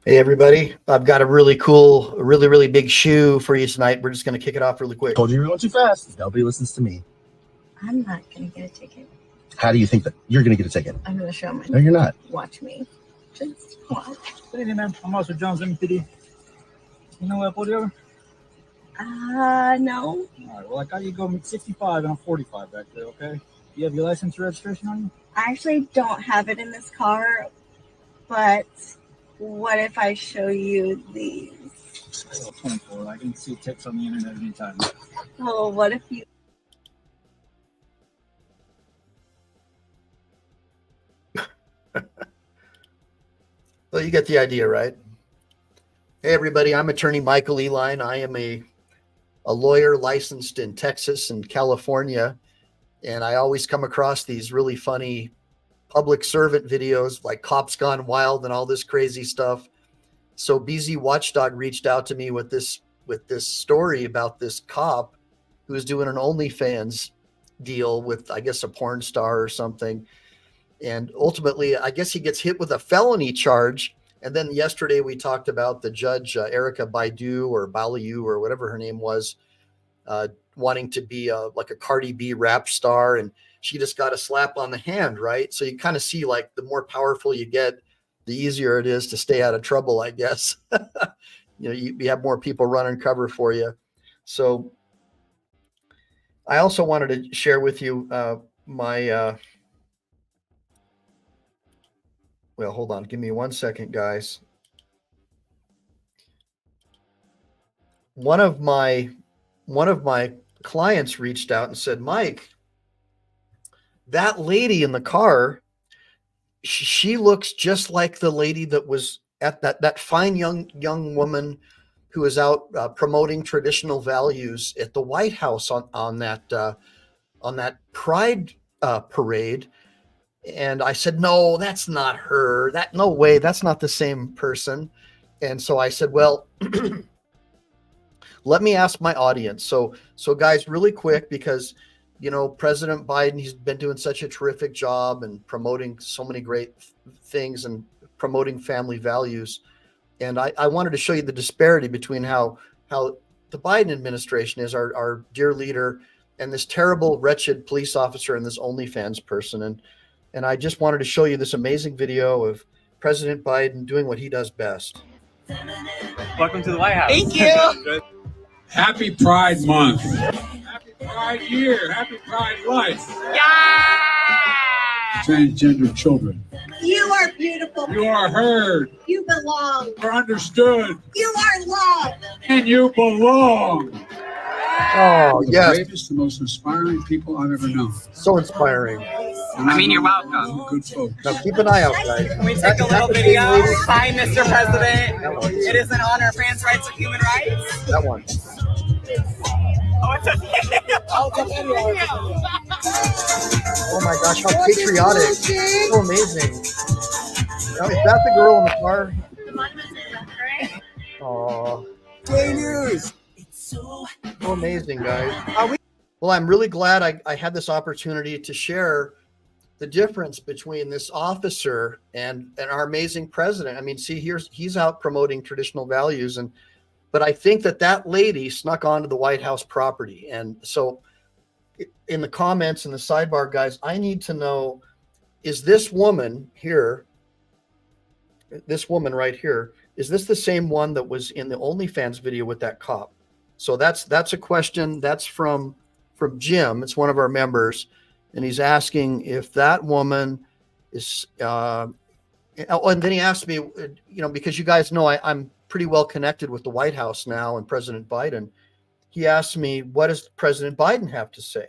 Hey everybody, I've got a really cool, really big shoe for you tonight. We're just going to kick it off really quick. Told you you're going too fast. Nobody listens to me. I'm not going to get a ticket. How do you think that you're going to get a ticket? I'm going to show my. No, you're not. Watch me. Just watch. Good evening, ma'am. I'm Officer Jones, MPD. You know what I pulled you over? No. All right, well, I got you going 65 and I'm 45 back there, okay? You have your license or registration on you? I actually don't have it in this car, but what if I show you these? 24. I can see tips on the internet anytime. Oh, what if you... Well, you get the idea, right? Hey everybody, I'm attorney Michael Eline. I am a lawyer licensed in Texas and California, and I always come across these really funny public servant videos like Cops Gone Wild and all this crazy stuff. So BZ Watchdog reached out to me with this story about this cop who was doing an OnlyFans deal with, I guess, a porn star or something. And ultimately, I guess he gets hit with a felony charge. And then yesterday we talked about the judge, Erica Baidu or Baliu or whatever her name was, wanting to be like a Cardi B rap star. And she just got a slap on the hand, right? So you kind of see like the more powerful you get, the easier it is to stay out of trouble, I guess. You have more people running cover for you. So I also wanted to share with you my... Well, hold on. Give me 1 second, guys. One of my clients reached out and said, Mike, that lady in the car, she looks just like the lady that was at that fine young woman who was out promoting traditional values at the White House on that Pride parade. And I said, no, that's not her. No way. That's not the same person. And so I said, well, let me ask my audience. So guys, really quick, because, President Biden, he's been doing such a terrific job and promoting so many great things and promoting family values. And I wanted to show you the disparity between how the Biden administration is, our dear leader, and this terrible, wretched police officer and this OnlyFans person. And I just wanted to show you this amazing video of President Biden doing what he does best. Welcome to the White House. Thank you. Happy Pride Month. Happy Pride Year. Happy Pride Life. Yeah! Transgender children. You are beautiful. You are heard. You belong. You are understood. You are loved. And you belong. Oh, The yes. greatest, the most inspiring people I've ever known. So inspiring. And you're welcome. Good folks. Now keep an eye out, guys. Can we take a little video? Hi, Mr. President. It is an honor. Trans rights and human rights. That one. Oh, it's a video. Oh my gosh, how patriotic. So amazing. Now, is that the girl in the car? Oh. Gay news. So amazing, guys. Well, I'm really glad I had this opportunity to share the difference between this officer and our amazing president. I mean, see, he's out promoting traditional values, but I think that lady snuck onto the White House property. And so in the comments in the sidebar, guys, I need to know, is this woman here, this woman right here, is this the same one that was in the OnlyFans video with that cop? So that's a question that's from Jim. It's one of our members. And he's asking if that woman is, and then he asked me, because you guys know I'm pretty well connected with the White House now and President Biden. He asked me, what does President Biden have to say?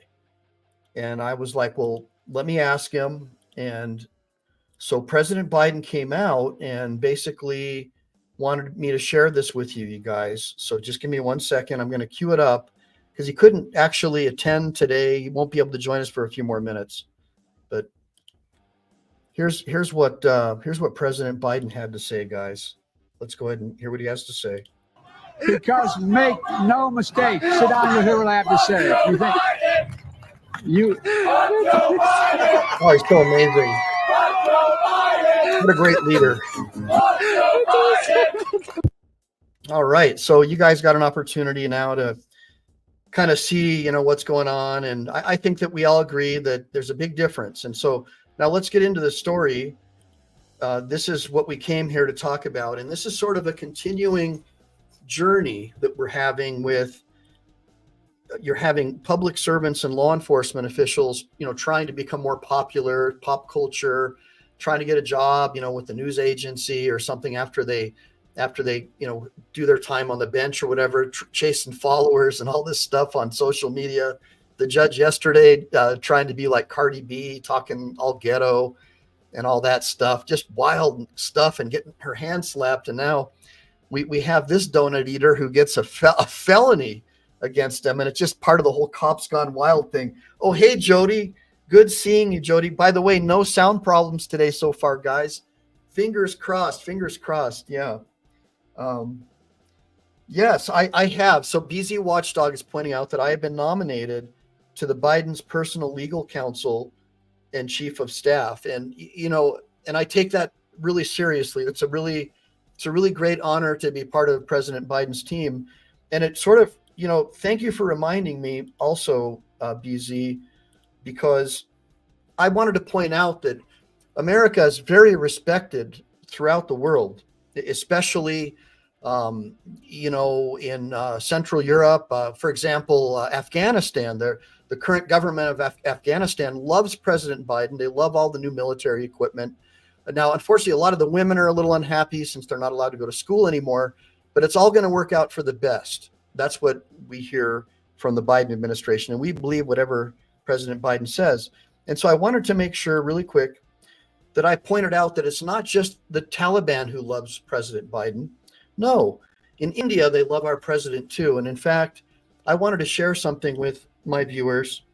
And I was like, well, let me ask him. And so President Biden came out and basically wanted me to share this with you guys. So just give me 1 second. I'm going to cue it up because he couldn't actually attend today. He won't be able to join us for a few more minutes. But here's what President Biden had to say, guys. Let's go ahead and hear what he has to say. Because make no mistake, sit down and hear what I have to say. Oh, he's so amazing. What a great leader. All right. So you guys got an opportunity now to kind of see, what's going on. And I think that we all agree that there's a big difference. And so now let's get into the story. This is what we came here to talk about. And this is sort of a continuing journey that we're having with, you're having public servants and law enforcement officials, trying to become more popular, pop culture, trying to get a job, with the news agency or something after they, do their time on the bench or whatever, chasing followers and all this stuff on social media. The judge yesterday trying to be like Cardi B, talking all ghetto and all that stuff, just wild stuff, and getting her hand slapped. And now we have this donut eater who gets a felony against him. And it's just part of the whole cops gone wild thing. Oh, hey, Jody. Good seeing you, Jody. By the way, no sound problems today so far, guys. Fingers crossed. Yeah. Yes, I have. So BZ Watchdog is pointing out that I have been nominated to the Biden's personal legal counsel and chief of staff. And, and I take that really seriously. It's a really great honor to be part of President Biden's team. And it sort of, thank you for reminding me also, BZ, because I wanted to point out that America is very respected throughout the world, especially, in Central Europe. For example, Afghanistan, the current government of Afghanistan loves President Biden. They love all the new military equipment. Now, unfortunately, a lot of the women are a little unhappy since they're not allowed to go to school anymore, but it's all going to work out for the best. That's what we hear from the Biden administration, and we believe whatever President Biden says. And so I wanted to make sure really quick that I pointed out that it's not just the Taliban who loves President Biden. No, in India, they love our president too. And in fact, I wanted to share something with my viewers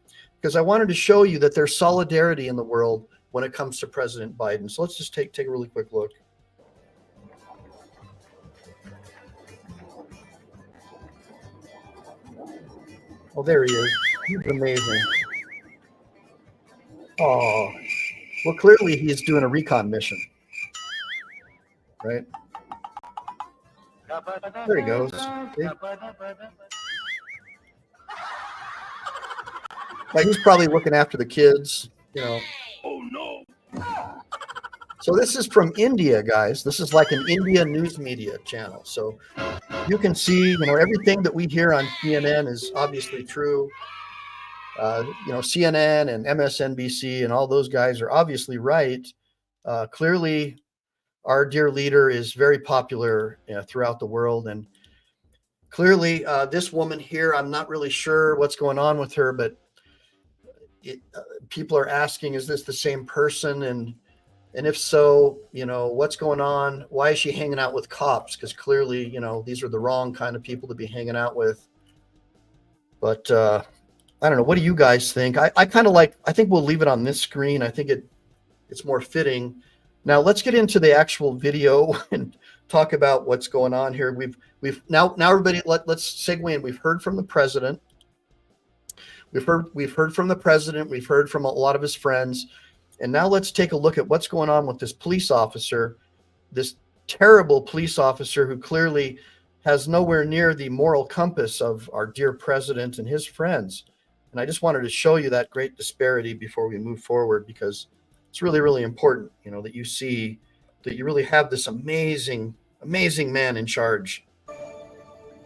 because I wanted to show you that there's solidarity in the world when it comes to President Biden. So let's just take a really quick look. Oh, there he is. He's amazing. Oh, well, clearly he's doing a recon mission, right? There he goes. See? Like he's probably looking after the kids, Oh no! So this is from India, guys. This is like an India news media channel. So you can see, everything that we hear on CNN is obviously true. CNN and MSNBC and all those guys are obviously right. Clearly, our dear leader is very popular throughout the world. And clearly, this woman here, I'm not really sure what's going on with her, but people are asking, is this the same person? And if so, what's going on? Why is she hanging out with cops? Because clearly, these are the wrong kind of people to be hanging out with. But I don't know. What do you guys think? I think we'll leave it on this screen. I think it's more fitting. Now let's get into the actual video and talk about what's going on here. We've now everybody let's segue in. We've heard from the president. We've heard from the president. We've heard from a lot of his friends. And now let's take a look at what's going on with this police officer, this terrible police officer who clearly has nowhere near the moral compass of our dear president and his friends. And I just wanted to show you that great disparity before we move forward, because it's really, really important, that you see that you really have this amazing, amazing man in charge.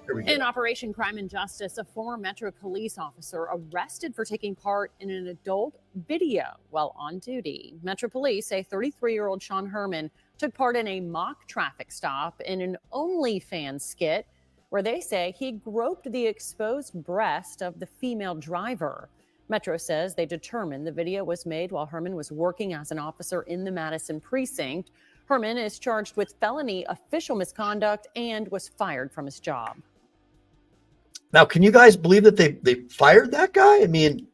Here we go. In Operation Crime and Justice, a former Metro police officer arrested for taking part in an adult video while on duty. Metro Police say 33-year-old Sean Herman took part in a mock traffic stop in an OnlyFans skit where they say he groped the exposed breast of the female driver. Metro says they determined the video was made while Herman was working as an officer in the Madison precinct. Herman is charged with felony official misconduct and was fired from his job. Now, can you guys believe that they fired that guy? I mean,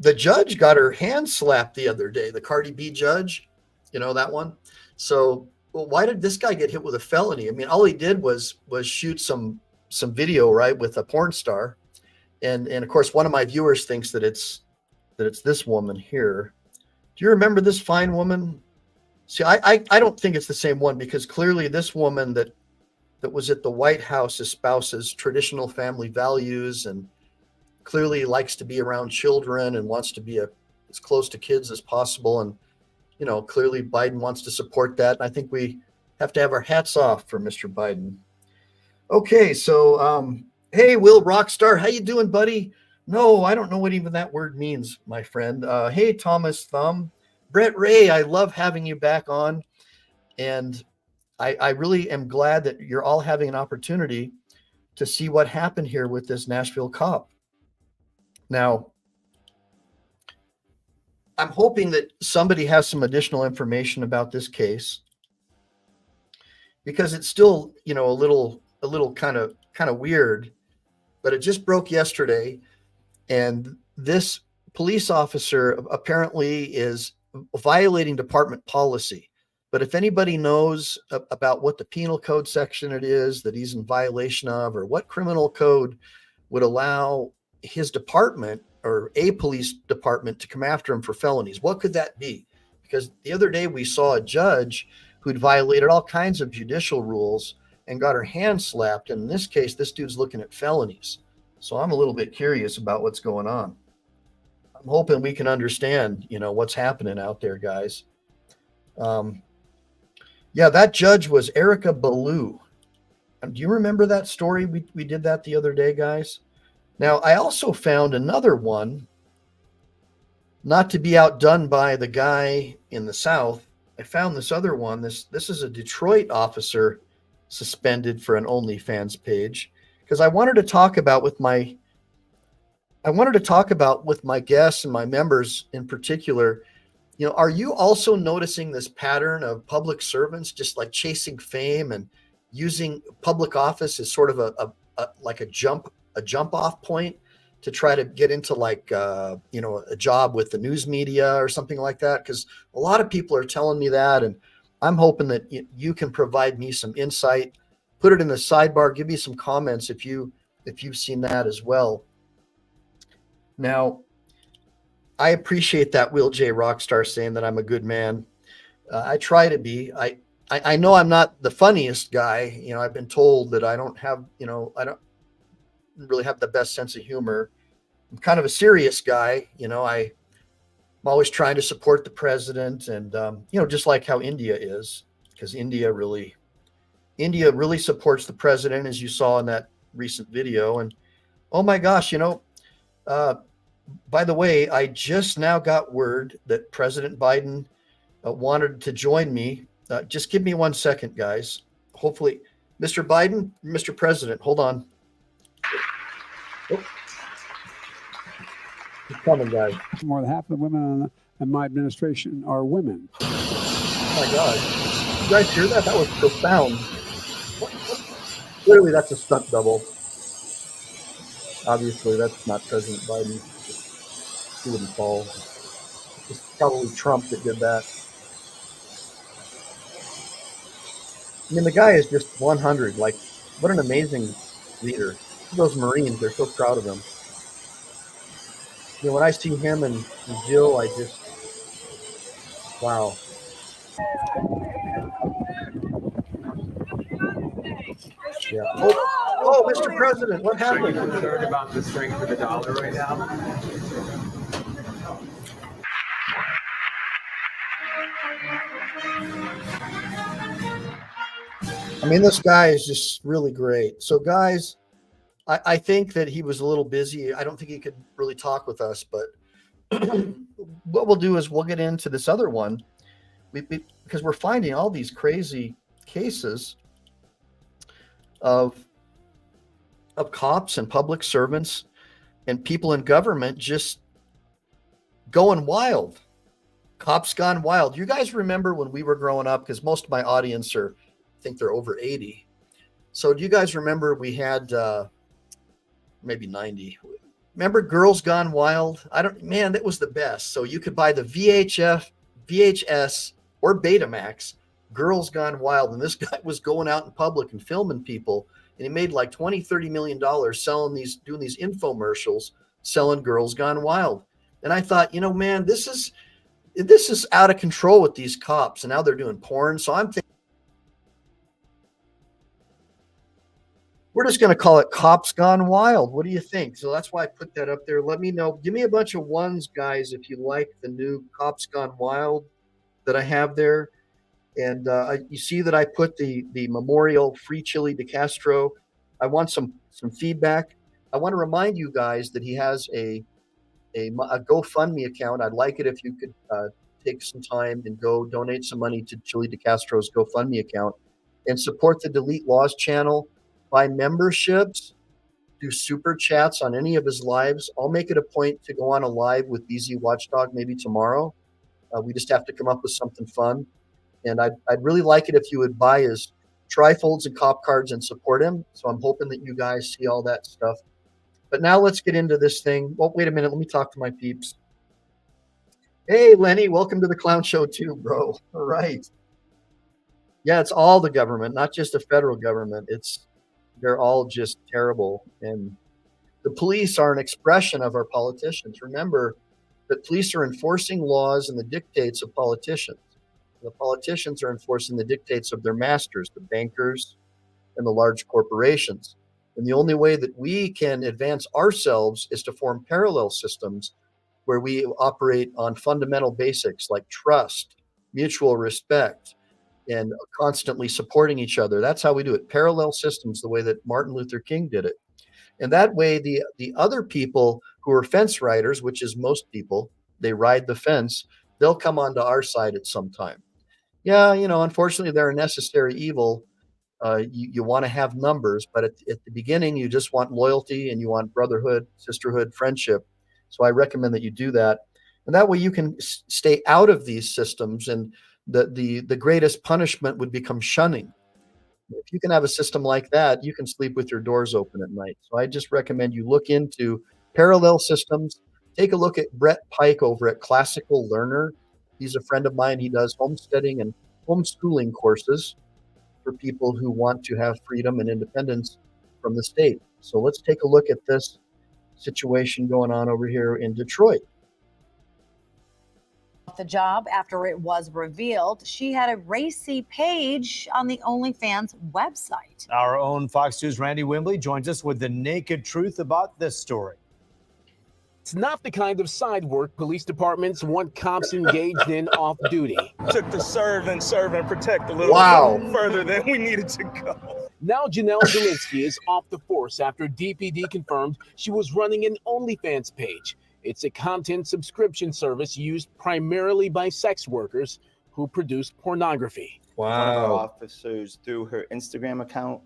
the judge got her hand slapped the other day, the Cardi B judge, that one. So, well, why did this guy get hit with a felony? I mean, all he did was shoot some video, right, with a porn star. And of course, one of my viewers thinks that it's this woman here. Do you remember this fine woman? See, I don't think it's the same one, because clearly this woman that was at the White House espouses traditional family values and clearly likes to be around children and wants to be as close to kids as possible. And, clearly Biden wants to support that. And I think we have to have our hats off for Mr. Biden. Okay, so hey, Will Rockstar, how you doing, buddy? No, I don't know what even that word means, my friend. Hey, Thomas Thumb. Brett Ray, I love having you back on. And I really am glad that you're all having an opportunity to see what happened here with this Nashville cop. Now, I'm hoping that somebody has some additional information about this case, because it's still, a little kind of weird, but it just broke yesterday. And this police officer apparently is violating department policy. But if anybody knows about what the penal code section it is that he's in violation of, or what criminal code would allow his department or a police department to come after him for felonies, what could that be? Because the other day we saw a judge who'd violated all kinds of judicial rules and got her hand slapped. And in this case, this dude's looking at felonies. So I'm a little bit curious about what's going on. I'm hoping we can understand, what's happening out there, guys. Yeah, that judge was Erica Ballou. Do you remember that story? We did that the other day, guys. Now, I also found another one, not to be outdone by the guy in the South. I found this other one. This is a Detroit officer suspended for an OnlyFans page, because I wanted to talk about with my guests and my members in particular. Are you also noticing this pattern of public servants just like chasing fame and using public office as sort of a jump off point to try to get into a job with the news media or something like that? Because a lot of people are telling me that, and I'm hoping that you can provide me some insight, put it in the sidebar, give me some comments if you've seen that as well. Now, I appreciate that Will J. Rockstar saying that I'm a good man. I try to be. I know I'm not the funniest guy. I've been told that I don't really have the best sense of humor. I'm kind of a serious guy. I'm always trying to support the president, and just like how India is, because India really supports the president, as you saw in that recent video. And oh my gosh, by the way, I just now got word that President Biden wanted to join me. Just give me 1 second, guys. Hopefully, Mr. Biden, Mr. President, hold on. Oh. He's coming, guys. More than half of the women in my administration are women. Oh my God. You guys hear that? That was profound. Clearly, that's a stunt double. Obviously, that's not President Biden. He wouldn't fall. It's probably Trump that did that. I mean, the guy is just 100. Like, what an amazing leader. Those Marines, they're so proud of him. When I see him and Jill, I just, wow. Yeah. Oh, Mr. President, what happened? Are you concerned about the strength of the dollar right now? I mean, this guy is just really great. So, guys, I think that he was a little busy. I don't think he could really talk with us, but what we'll do is we'll get into this other one because we're finding all these crazy cases of cops and public servants and people in government just going wild. Cops gone wild. You guys remember when we were growing up, because most of my audience I think they're over 80. So do you guys remember we had maybe 90? Remember Girls Gone Wild? Man, that was the best. So you could buy the VHS or Betamax Girls Gone Wild. And this guy was going out in public and filming people. And he made like $20-30 million doing these infomercials, selling Girls Gone Wild. And I thought, man, this this is out of control with these cops, and now they're doing porn. So I'm thinking we're just going to call it Cops Gone Wild. What do you think? So that's why I put that up there. Let me know. Give me a bunch of ones, guys, if you like the new Cops Gone Wild that I have there. And you see that I put the Memorial Free Chili de Castro. I want some feedback. I want to remind you guys that he has a GoFundMe account. I'd like it if you could take some time and go donate some money to Chili de Castro's GoFundMe account and support the Delete Laws channel. Buy memberships, do super chats on any of his lives. I'll make it a point to go on a live with BZ Watchdog maybe tomorrow. We just have to come up with something fun. And I'd really like it if you would buy his trifolds and cop cards and support him. So I'm hoping that you guys see all that stuff. But now let's get into this thing. Well, wait a minute. Let me talk to my peeps. Hey, Lenny, welcome to the Clown Show too, bro. All right. Yeah, it's all the government, not just the federal government. They're all just terrible. And the police are an expression of our politicians. Remember that police are enforcing laws and the dictates of politicians. The politicians are enforcing the dictates of their masters, the bankers and the large corporations. And the only way that we can advance ourselves is to form parallel systems where we operate on fundamental basics like trust, mutual respect, and constantly supporting each other. That's how we do it. Parallel systems, the way that Martin Luther King did it. And that way, the other people who are fence riders, which is most people, they ride the fence, they'll come onto our side at some time. Yeah, unfortunately, they're a necessary evil. You want to have numbers, but at the beginning, you just want loyalty and you want brotherhood, sisterhood, friendship. So I recommend that you do that. And that way you can stay out of these systems, and the greatest punishment would become shunning. If you can have a system like that, you can sleep with your doors open at night. So I just recommend you look into parallel systems. Take a look at Brett Pike over at Classical Learner. He's a friend of mine. He does homesteading and homeschooling courses for people who want to have freedom and independence from the state. So let's take a look at this situation going on over here in Detroit. The job after it was revealed she had a racy page on the OnlyFans website. Our own Fox News' Randy Wimbley joins us with the naked truth about this story. It's not the kind of side work police departments want cops engaged in off duty. Took to serve and protect a little further than we needed to go. Now Janelle Zielinski is off the force after DPD confirmed she was running an OnlyFans page. It's a content subscription service used primarily by sex workers who produce pornography. One of our officers, through her Instagram account,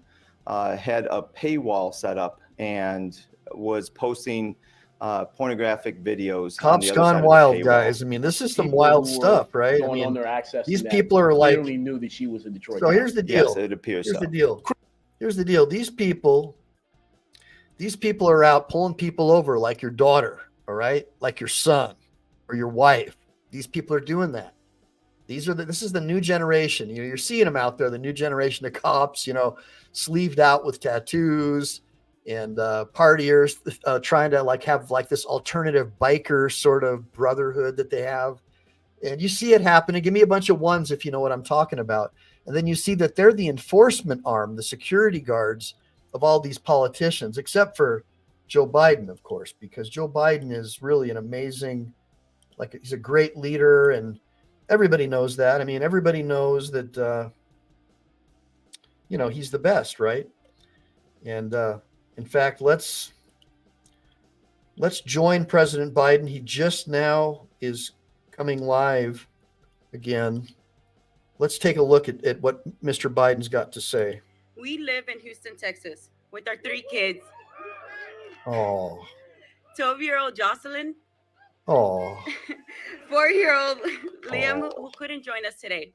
had a paywall set up and was posting pornographic videos. Cops Gone Wild, guys. I mean, this is some wild stuff, right? Going on their access. These people are like, clearly knew that she was in Detroit. So here's the deal. Yes, it appears Here's so. the deal. Here's the deal. These people are out pulling people over like your daughter, all right, like your son or your wife. These people are doing that. This is the new generation. You're seeing them out there. The new generation of cops, sleeved out with tattoos and partiers, trying to have this alternative biker sort of brotherhood that they have. And you see it happening. Give me a bunch of ones if you know what I'm talking about. And then you see that they're the enforcement arm, the security guards of all these politicians, except for Joe Biden, of course, because Joe Biden is really an amazing, he's a great leader, and everybody knows that. I mean, everybody knows that, he's the best, right? And in fact, let's join President Biden. He just now is coming live again. Let's take a look at what Mr. Biden's got to say. We live in Houston, Texas, with our 3 kids. Oh. 12-year-old Jocelyn. Oh. 4-year-old Liam, who couldn't join us today.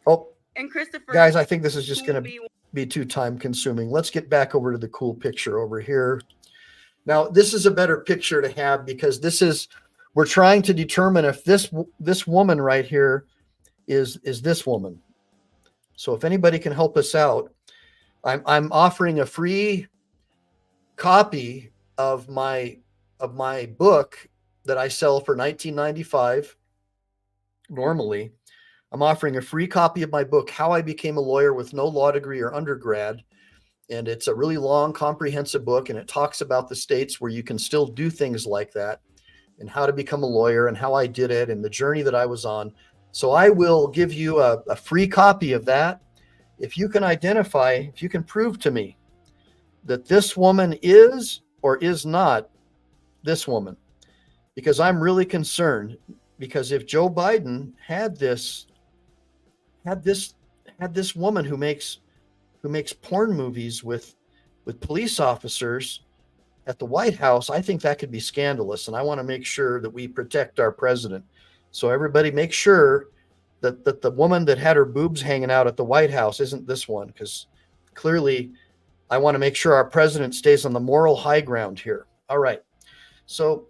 Oh. And Christopher. Guys, I think this is just going to be too time consuming. Let's get back over to the cool picture over here. Now, this is a better picture to have because we're trying to determine if this woman right here is this woman. So if anybody can help us out, I'm offering a free copy of my book that I sell for $19.95. normally, I'm offering a free copy of my book, How I Became a Lawyer with No Law Degree or Undergrad. And it's a really long, comprehensive book, and it talks about the states where you can still do things like that and how to become a lawyer and how I did it and the journey that I was on. So I will give you a free copy of that. If you can identify, if you can prove to me that this woman is or is not this woman, because I'm really concerned, because if Joe Biden had this woman who makes porn movies with police officers at the White House, I think that could be scandalous. And I want to make sure that we protect our president. So everybody make sure that the woman that had her boobs hanging out at the White House isn't this one, because clearly I want to make sure our president stays on the moral high ground here. All right. So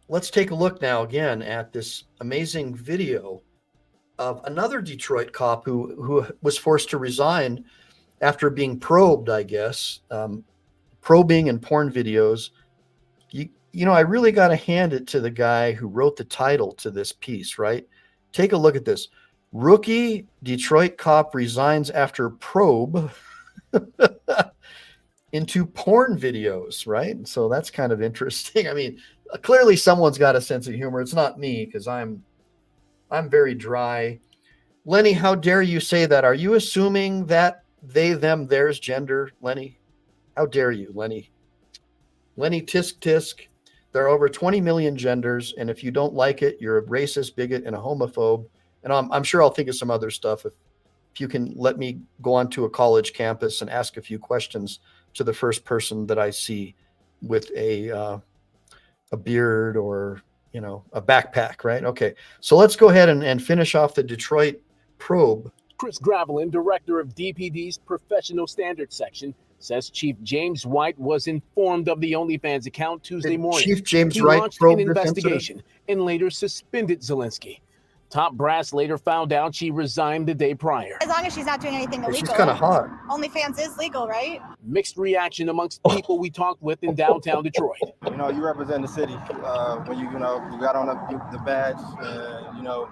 let's take a look now again at this amazing video of another Detroit cop who was forced to resign after being probed, I guess, probing in porn videos. You know, I really got to hand it to the guy who wrote the title to this piece, right? Take a look at this. Rookie Detroit cop resigns after probe into porn videos, right? So that's kind of interesting. I mean, clearly someone's got a sense of humor. It's not me, because I'm very dry. Lenny, how dare you say that? Are you assuming that they, them, theirs gender, Lenny? How dare you, Lenny? Lenny, tisk, tisk. There are over 20 million genders, and if you don't like it, you're a racist, bigot, and a homophobe. And I'm sure I'll think of some other stuff if you can let me go onto a college campus and ask a few questions to the first person that I see with a beard or, you know, a backpack, right? Okay, so let's go ahead and finish off the Detroit probe. Chris Gravelin, director of DPD's Professional Standards Section, says Chief James White was informed of the OnlyFans account Tuesday morning. Chief James he White launched probed an this investigation incident? and later suspended Zelensky. Top brass later found out she resigned the day prior. As long as she's not doing anything illegal. She's kind of hot. OnlyFans is legal, right? Mixed reaction amongst people we talked with in downtown Detroit. You know, you represent the city when you got on the badge. You know,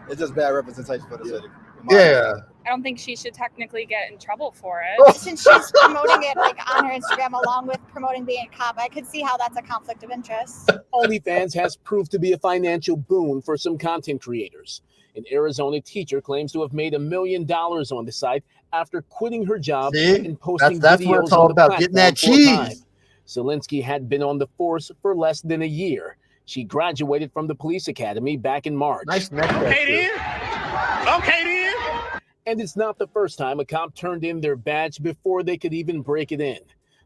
it's just bad representation for the city. Yeah. I don't think she should technically get in trouble for it. Since she's promoting it like on her Instagram along with promoting being a cop, I could see how that's a conflict of interest. OnlyFans has proved to be a financial boon for some content creators. An Arizona teacher claims to have made $1 million on the site after quitting her job and posting that's videos what it's all on the about, getting that platform full-time. cheese. Zelensky had been on the force for less than a year. She graduated from the police academy back in March. Nice necklace. Okay then. And it's not the first time a cop turned in their badge before they could even break it in.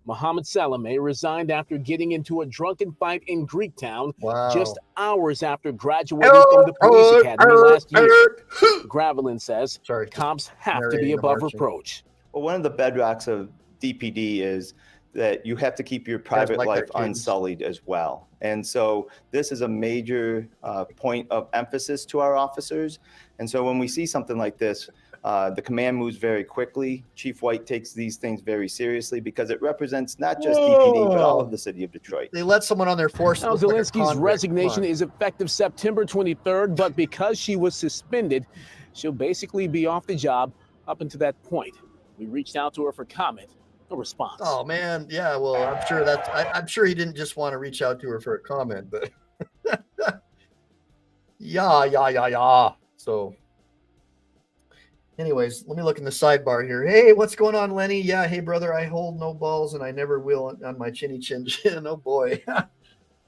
Mohammed Salame resigned after getting into a drunken fight in Greektown just hours after graduating from the police academy last year. Gravelin says cops have to be above reproach. Well, one of the bedrocks of DPD is that you have to keep your private life unsullied as well. And so this is a major point of emphasis to our officers. And so when we see something like this, the command moves very quickly. Chief White takes these things very seriously because it represents not just DPD, but all of the city of Detroit. They let someone on their force. Now, Zelensky's resignation is effective September 23rd, but because she was suspended, she'll basically be off the job up until that point. We reached out to her for comment. No response. Oh man, yeah. Well, I'm sure I'm sure he didn't just want to reach out to her for a comment, but yeah. So, anyways, let me look in the sidebar here. Hey, what's going on, Lenny? Yeah, hey brother, I hold no balls and I never will on my chinny chin chin. Oh boy,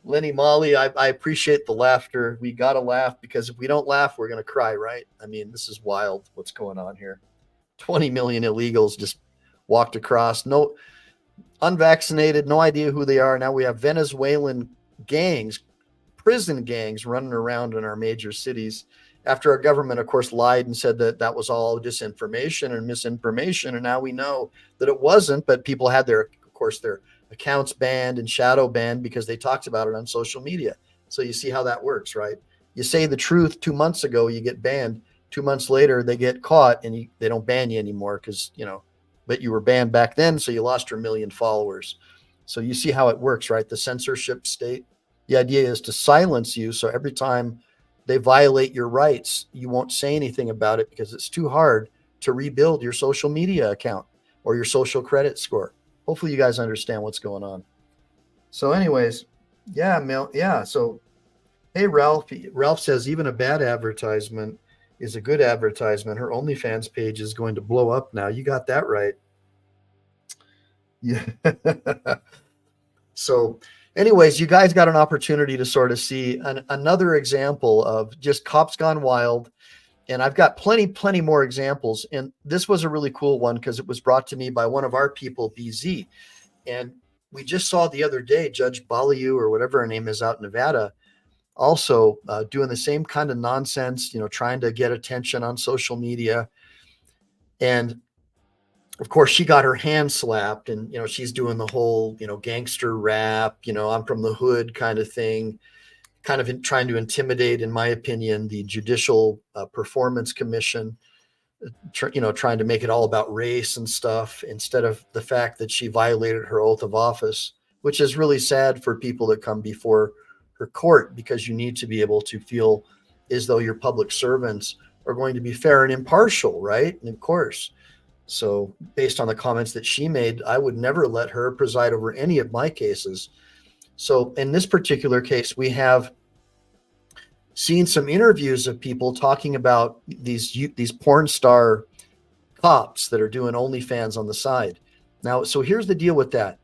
Lenny Molly, I appreciate the laughter. We gotta laugh because if we don't laugh, we're gonna cry, right? I mean, this is wild. What's going on here? 20 million illegals just walked across, no unvaccinated, no idea who they are. Now we have Venezuelan gangs, prison gangs running around in our major cities after our government, of course, lied and said that that was all disinformation and misinformation. And now we know that it wasn't, but people had their accounts banned and shadow banned because they talked about it on social media. So you see how that works, right? You say the truth 2 months ago, you get banned. 2 months later, they get caught and they don't ban you anymore because, but you were banned back then, so you lost your 1 million followers. So you see how it works, right? The censorship state. The idea is to silence you, so every time they violate your rights, you won't say anything about it because it's too hard to rebuild your social media account or your social credit score. Hopefully you guys understand what's going on. So anyways, yeah, Mel, yeah. So, hey, Ralph says even a bad advertisement is a good advertisement. Her OnlyFans page is going to blow up now. You got that right. Yeah. So anyways, you guys got an opportunity to sort of see another example of just cops gone wild. And I've got plenty more examples. And this was a really cool one because it was brought to me by one of our people, BZ. And we just saw the other day, Judge Baliu or whatever her name is out in Nevada, also doing the same kind of nonsense, trying to get attention on social media. And of course, she got her hand slapped and, she's doing the whole, gangster rap, I'm from the hood kind of thing, kind of trying to intimidate, in my opinion, the Judicial Performance Commission, trying to make it all about race and stuff instead of the fact that she violated her oath of office, which is really sad for people that come before her court, because you need to be able to feel as though your public servants are going to be fair and impartial, right? And of course, so based on the comments that she made, I would never let her preside over any of my cases. So in this particular case, we have seen some interviews of people talking about these porn star cops that are doing OnlyFans on the side. Now, so here's the deal with that.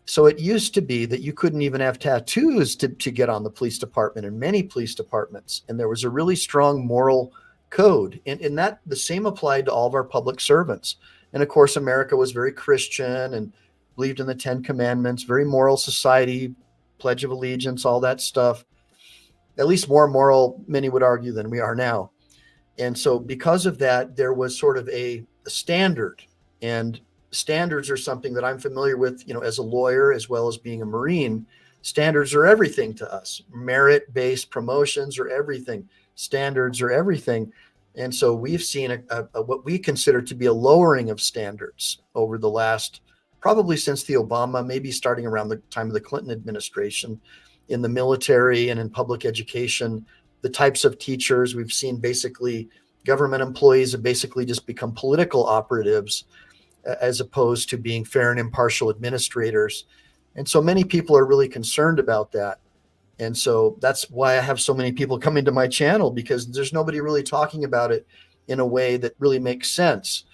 So it used to be that you couldn't even have tattoos to get on the police department in many police departments. And there was a really strong moral code. And that the same applied to all of our public servants. And of course, America was very Christian and believed in the 10 Commandments, very moral society, Pledge of Allegiance, all that stuff. At least more moral, many would argue, than we are now. And so because of that, there was sort of a standard, and standards are something that I'm familiar with, as a lawyer, as well as being a Marine. Standards are everything to us. Merit-based promotions are everything. Standards are everything. And so we've seen what we consider to be a lowering of standards over the last, probably since the Obama, maybe starting around the time of the Clinton administration, in the military and in public education. The types of teachers we've seen, basically government employees have basically just become political operatives as opposed to being fair and impartial administrators. And so many people are really concerned about that. And so that's why I have so many people coming to my channel, because there's nobody really talking about it in a way that really makes sense.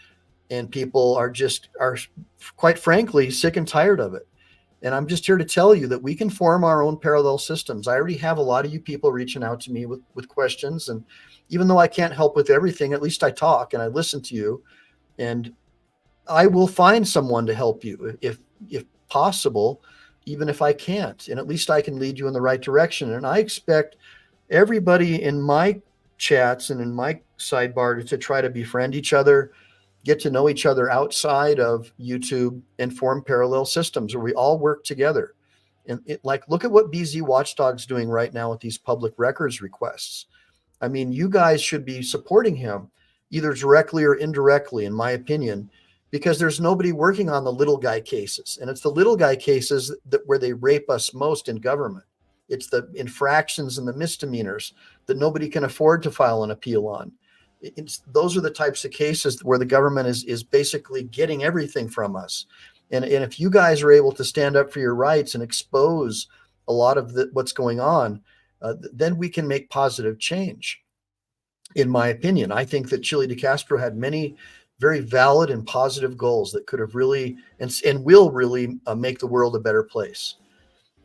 And people are quite frankly sick and tired of it. And I'm just here to tell you that we can form our own parallel systems. I already have a lot of you people reaching out to me with questions. And even though I can't help with everything, at least I talk and I listen to you. And I will find someone to help you if possible, even if I can't. And at least I can lead you in the right direction. And I expect everybody in my chats and in my sidebar to try to befriend each other, get to know each other outside of YouTube, and form parallel systems where we all work together. And look at what BZ Watchdog's doing right now with these public records requests. I mean, you guys should be supporting him either directly or indirectly, in my opinion, because there's nobody working on the little guy cases. And it's the little guy cases where they rape us most in government. It's the infractions and the misdemeanors that nobody can afford to file an appeal on. Those are the types of cases where the government is basically getting everything from us. And if you guys are able to stand up for your rights and expose a lot of what's going on, then we can make positive change. In my opinion, I think that Chile de Castro had many very valid and positive goals that could have really and will really make the world a better place.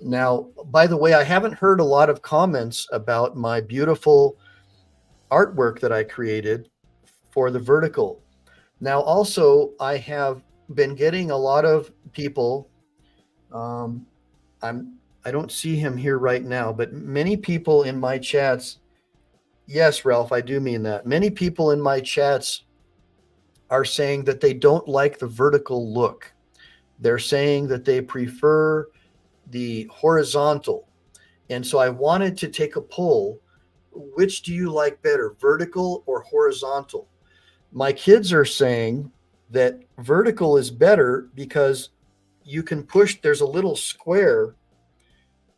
Now, by the way, I haven't heard a lot of comments about my beautiful artwork that I created for the vertical. Now, also, I have been getting a lot of people. I don't see him here right now, but many people in my chats. Yes, Ralph, I do mean that. Many people in my chats are saying that they don't like the vertical look. They're saying that they prefer the horizontal. And so I wanted to take a poll. Which do you like better, vertical or horizontal? My kids are saying that vertical is better because you can push, there's a little square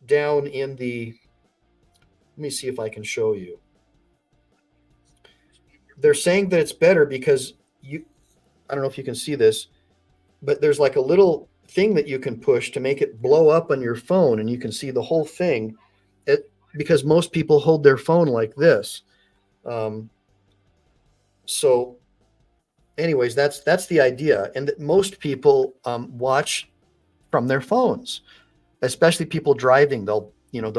down in the, let me see if I can show you. they're saying that it's better because I don't know if you can see this, but there's like a little thing that you can push to make it blow up on your phone, and you can see the whole thing. Because most people hold their phone like this. So anyways, that's the idea. And that most people watch from their phones, especially people driving. They'll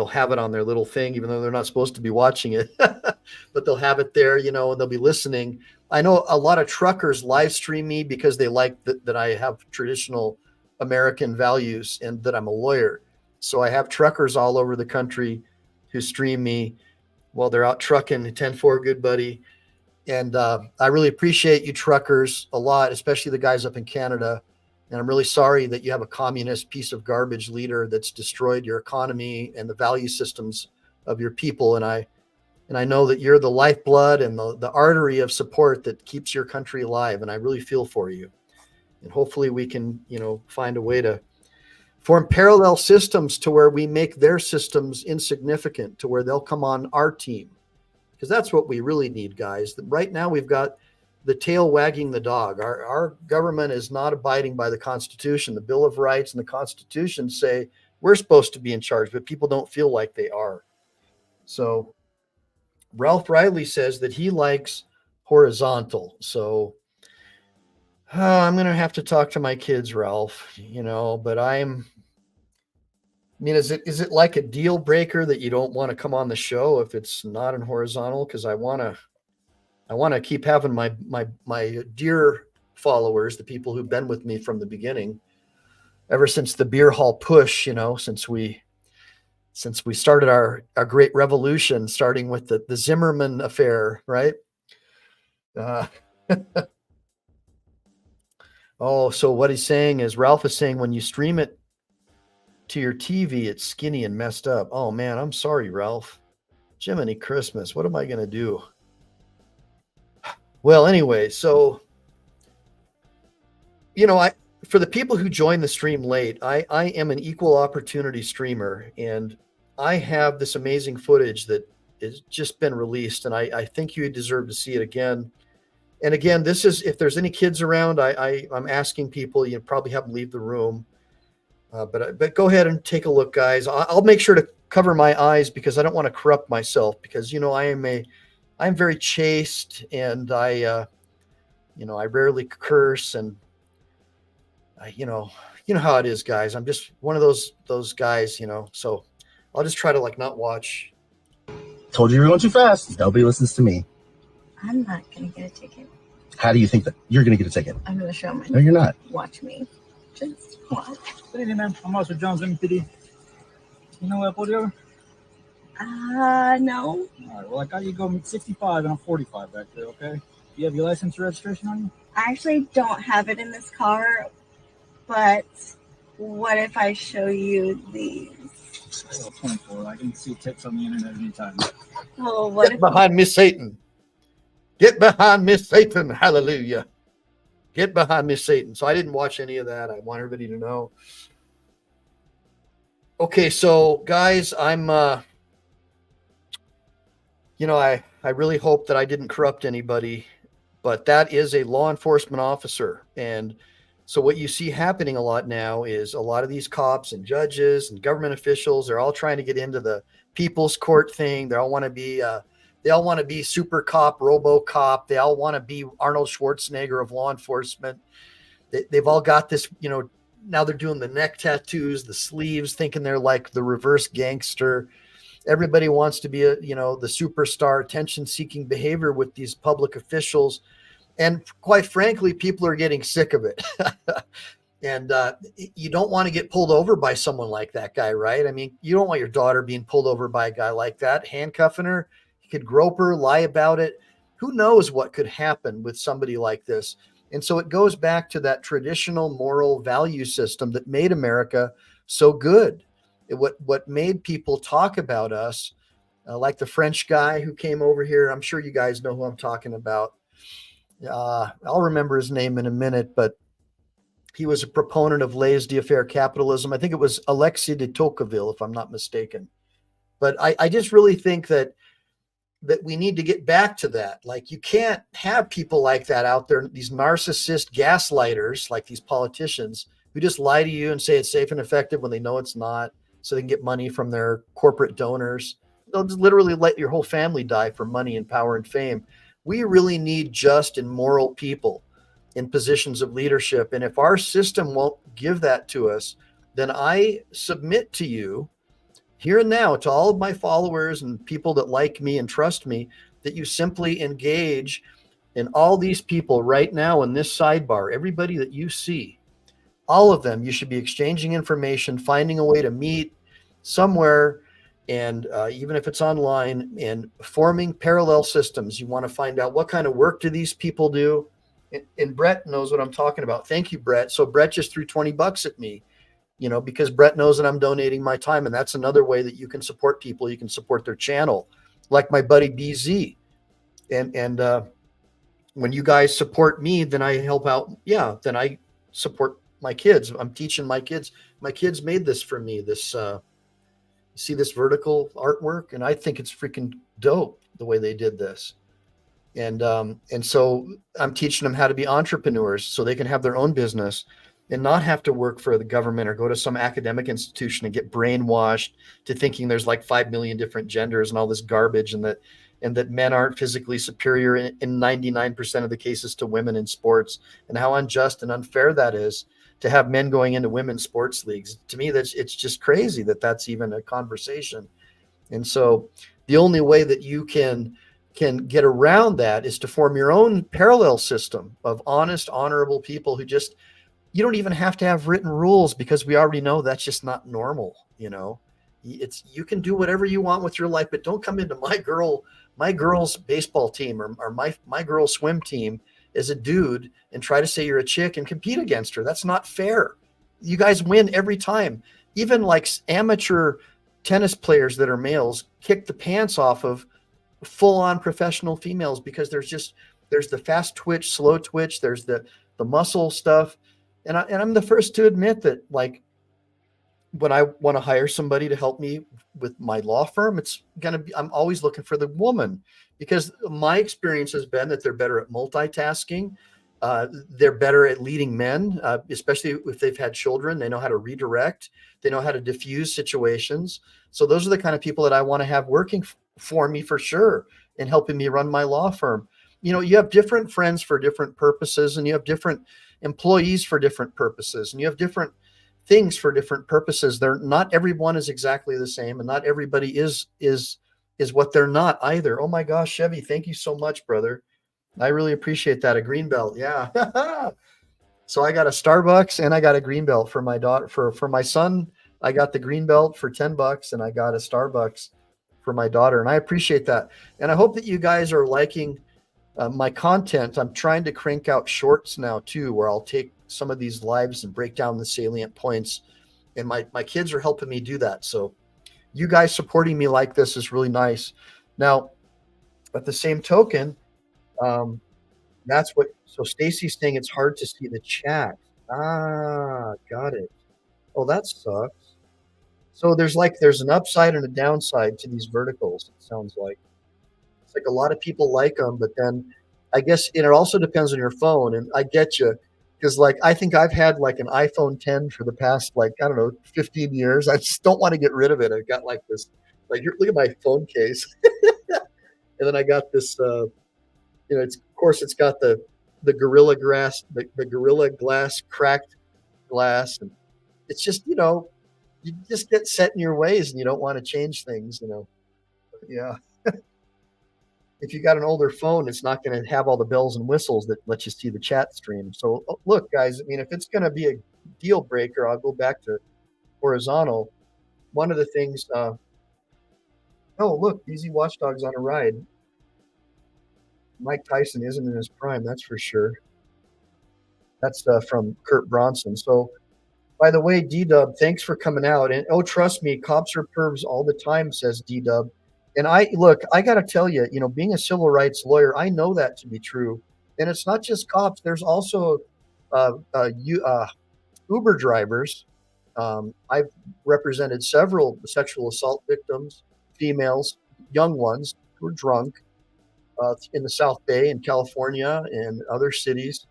have it on their little thing, even though they're not supposed to be watching it, but they'll have it there, and they'll be listening. I know a lot of truckers live stream me because they like that I have traditional American values and that I'm a lawyer. So I have truckers all over the country who stream me while they're out trucking 10-4, good buddy. And I really appreciate you truckers a lot, especially the guys up in Canada. And I'm really sorry that you have a communist piece of garbage leader that's destroyed your economy and the value systems of your people. And I know that you're the lifeblood and the artery of support that keeps your country alive. And I really feel for you. And hopefully we can, find a way to form parallel systems to where we make their systems insignificant, to where they'll come on our team. Because that's what we really need, guys. Right now we've got the tail wagging the dog. Our government is not abiding by the Constitution. The Bill of Rights and the Constitution say we're supposed to be in charge, but people don't feel like they are. So Ralph Riley says that he likes horizontal. So I'm going to have to talk to my kids, Ralph, but is it like a deal breaker that you don't want to come on the show if it's not in horizontal? Because I want to keep having my dear followers, the people who've been with me from the beginning, ever since the beer hall push, since we started our great revolution, starting with the Zimmerman affair, right? So what he's saying is, Ralph is saying when you stream it to your TV, it's skinny and messed up. Oh man, I'm sorry, Ralph. Jiminy Christmas, what am I going to do? Well, anyway, so, for the people who join the stream late, I am an equal opportunity streamer, and I have this amazing footage that has just been released, and I think you deserve to see it again. And again, this is, if there's any kids around, I'm asking people, you probably have them leave the room. But go ahead and take a look, guys. I'll make sure to cover my eyes because I don't want to corrupt myself, because, I'm very chaste, and I rarely curse, and you know how it is, guys. I'm just one of those guys, so I'll just try to not watch. Told you were going too fast. Nobody listens to me. I'm not going to get a ticket. How do you think that you're going to get a ticket? I'm going to show my. No, you're not. Watch me. Just watch. Good evening, ma'am. I'm Officer Jones, MPD. You know where I pulled you over? No. All right, well, I got you going 65 and I'm 45 back there, okay? You have your license or registration on you? I actually don't have it in this car, but what if I show you these? 24. I can see tips on the internet anytime. Oh, what Get behind Miss Satan. Get behind Miss Satan. Hallelujah. Get behind Miss Satan. So I didn't watch any of that. I want everybody to know. Okay, so guys, I'm I really hope that I didn't corrupt anybody, but that is a law enforcement officer. And so what you see happening a lot now is a lot of these cops and judges and government officials, they're all trying to get into the people's court thing. They all want to be super cop, RoboCop. They all want to be Arnold Schwarzenegger of law enforcement. They've all got this, now they're doing the neck tattoos, the sleeves, thinking they're like the reverse gangster. Everybody wants to be the superstar, attention-seeking behavior with these public officials. And quite frankly, people are getting sick of it. And you don't want to get pulled over by someone like that guy, right? I mean, you don't want your daughter being pulled over by a guy like that, handcuffing her. He could grope her, lie about it. Who knows what could happen with somebody like this? And so it goes back to that traditional moral value system that made America so good. What made people talk about us, like the French guy who came over here. I'm sure you guys know who I'm talking about. I'll remember his name in a minute, but he was a proponent of laissez-faire capitalism. I think it was Alexis de Tocqueville, if I'm not mistaken. But I just really think that that we need to get back to that. Like, you can't have people like that out there, these narcissist gaslighters, like these politicians who just lie to you and say it's safe and effective when they know it's not, so they can get money from their corporate donors. They'll just literally let your whole family die for money and power and fame. We really need just and moral people in positions of leadership. And if our system won't give that to us, then I submit to you here and now, to all of my followers and people that like me and trust me, that you simply engage in all these people right now in this sidebar. Everybody that you see, all of them, you should be exchanging information, finding a way to meet somewhere, and even if it's online, and forming parallel systems. You want to find out what kind of work do these people do. And Brett knows what I'm talking about. Thank you, Brett. So Brett just threw $20 at me, because Brett knows that I'm donating my time. And that's another way that you can support people. You can support their channel, like my buddy BZ. And when you guys support me, then I help out. Yeah, then I support my kids. I'm teaching my kids. My kids made this for me. This, you see this vertical artwork? And I think it's freaking dope the way they did this. And so I'm teaching them how to be entrepreneurs so they can have their own business and not have to work for the government or go to some academic institution and get brainwashed to thinking there's like 5 million different genders and all this garbage, and that men aren't physically superior in 99% of the cases to women in sports, and how unjust and unfair that is to have men going into women's sports leagues. To me, it's just crazy that that's even a conversation. And so the only way that you can get around that is to form your own parallel system of honest, honorable people who just, you don't even have to have written rules, because we already know that's just not normal. You can do whatever you want with your life, but don't come into my girl's baseball team or my girl's swim team as a dude and try to say you're a chick and compete against her. That's not fair. You guys win every time. Even like amateur tennis players that are males kick the pants off of full-on professional females, because there's the fast twitch, slow twitch, there's the muscle stuff. And I'm the first to admit that, like, when I want to hire somebody to help me with my law firm, I'm always looking for the woman, because my experience has been that they're better at multitasking. They're better at leading men, especially if they've had children. They know how to redirect. They know how to diffuse situations. So those are the kind of people that I want to have working for me for sure, and helping me run my law firm. You have different friends for different purposes, and you have different employees for different purposes, and you have different things for different purposes. Not everyone is exactly the same, and not everybody is what they're not either. Oh my gosh, Chevy, thank you so much, brother. I really appreciate that. A green belt. Yeah. So I got a Starbucks and I got a green belt for my daughter. For my son, I got the green belt for $10, and I got a Starbucks for my daughter. And I appreciate that. And I hope that you guys are liking my content. I'm trying to crank out shorts now too, where I'll take some of these lives and break down the salient points. And my kids are helping me do that. So you guys supporting me like this is really nice. Now, at the same token, so Stacy's saying it's hard to see the chat. Got it. Oh, that sucks. So there's an upside and a downside to these verticals. It sounds like it's like a lot of people like them, but then I guess it also depends on your phone. And I get you, because like I think I've had like an iPhone 10 for the past 15 years. I just don't want to get rid of it. I've got like this, look at my phone case, and then I got this. It's got the Gorilla Glass, the Gorilla Glass cracked glass, and it's just you just get set in your ways, and you don't want to change things. Yeah. If you got an older phone, it's not going to have all the bells and whistles that let you see the chat stream. So look, guys, if it's going to be a deal breaker, I'll go back to horizontal. One of the things. Oh, look, Easy Watchdog's on a ride. Mike Tyson isn't in his prime, that's for sure. That's from Kurt Bronson. So, by the way, D-Dub, thanks for coming out. And trust me, cops are pervs all the time, says D-Dub. And I got to tell you, being a civil rights lawyer, I know that to be true. And it's not just cops. There's also Uber drivers. I've represented several sexual assault victims, females, young ones, who are drunk in the South Bay in California and other cities.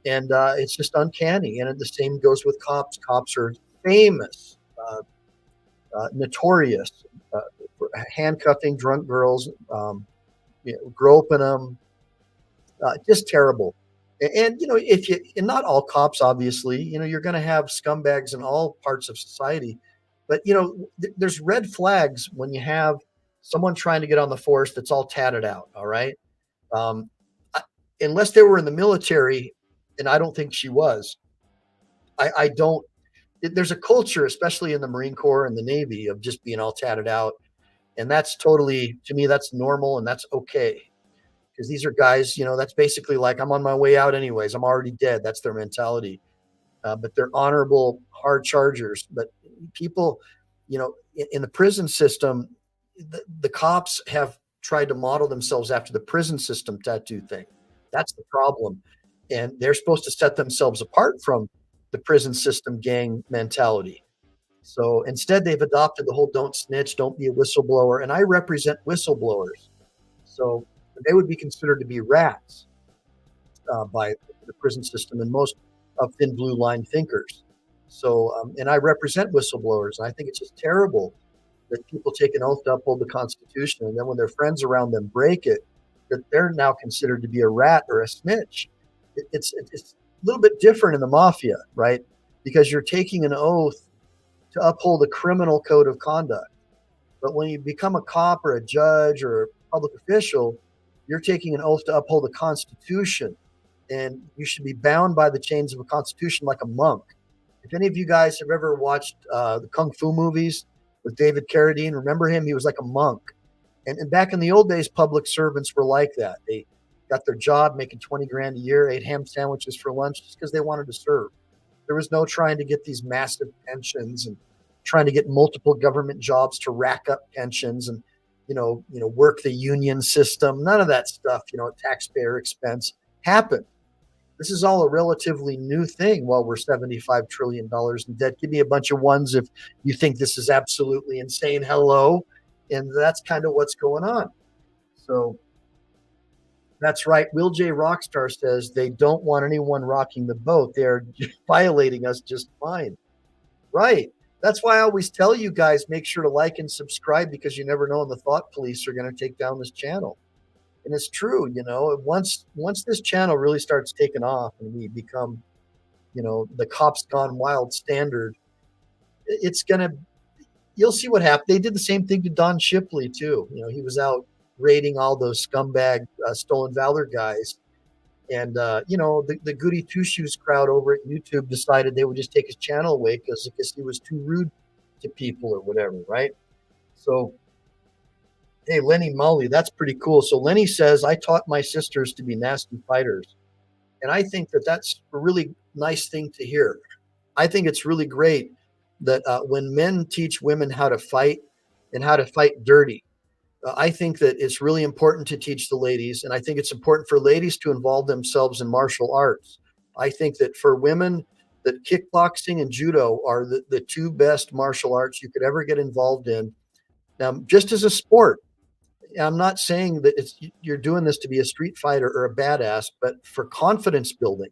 And it's just uncanny. And the same goes with cops. Cops are famous, notorious for handcuffing drunk girls, groping them, just terrible. And and not all cops, obviously, you're going to have scumbags in all parts of society. But, there's red flags when you have someone trying to get on the force that's all tatted out. All right. Um, unless they were in the military, and I don't think she was, I don't, there's a culture, especially in the Marine Corps and the Navy, of just being all tatted out. And that's totally, to me, that's normal and that's okay. Because these are guys, that's basically like, I'm on my way out anyways. I'm already dead. That's their mentality. But they're honorable, hard chargers. But people, in the prison system, the cops have tried to model themselves after the prison system tattoo thing. That's the problem. And they're supposed to set themselves apart from the prison system gang mentality. So instead, they've adopted the whole don't snitch, don't be a whistleblower. And I represent whistleblowers. So they would be considered to be rats by the prison system and most of thin blue line thinkers. So, and I represent whistleblowers. And I think it's just terrible that people take an oath to uphold the Constitution, and then when their friends around them break it, that they're now considered to be a rat or a snitch. It's a little bit different in the mafia, right? Because you're taking an oath to uphold a criminal code of conduct. But when you become a cop or a judge or a public official, you're taking an oath to uphold the Constitution, and you should be bound by the chains of a Constitution like a monk. If any of you guys have ever watched the Kung Fu movies with David Carradine, remember him? He was like a monk. And back in the old days, public servants were like that. They got their job making 20 grand a year, ate ham sandwiches for lunch just because they wanted to serve. There was no trying to get these massive pensions and trying to get multiple government jobs to rack up pensions and, work the union system. None of that stuff, at taxpayer expense happened. This is all a relatively new thing while we're $75 trillion in debt. Give me a bunch of ones if you think this is absolutely insane. Hello. And that's kind of what's going on. So that's right. Will J. Rockstar says they don't want anyone rocking the boat. They're violating us just fine. Right. That's why I always tell you guys, make sure to like and subscribe, because you never know when the thought police are going to take down this channel. And it's true, once this channel really starts taking off and we become, the cops gone wild standard, you'll see what happened. They did the same thing to Don Shipley too. He was out raiding all those scumbag stolen valor guys. And, the Goody Two Shoes crowd over at YouTube decided they would just take his channel away because he was too rude to people or whatever, right? So, hey, Lenny Mully, that's pretty cool. So Lenny says, I taught my sisters to be nasty fighters. And I think that that's a really nice thing to hear. I think it's really great that when men teach women how to fight and how to fight dirty, I think that it's really important to teach the ladies. And I think it's important for ladies to involve themselves in martial arts. I think that for women, that kickboxing and judo are the two best martial arts you could ever get involved in. Just as a sport. I'm not saying that you're doing this to be a street fighter or a badass, but for confidence building.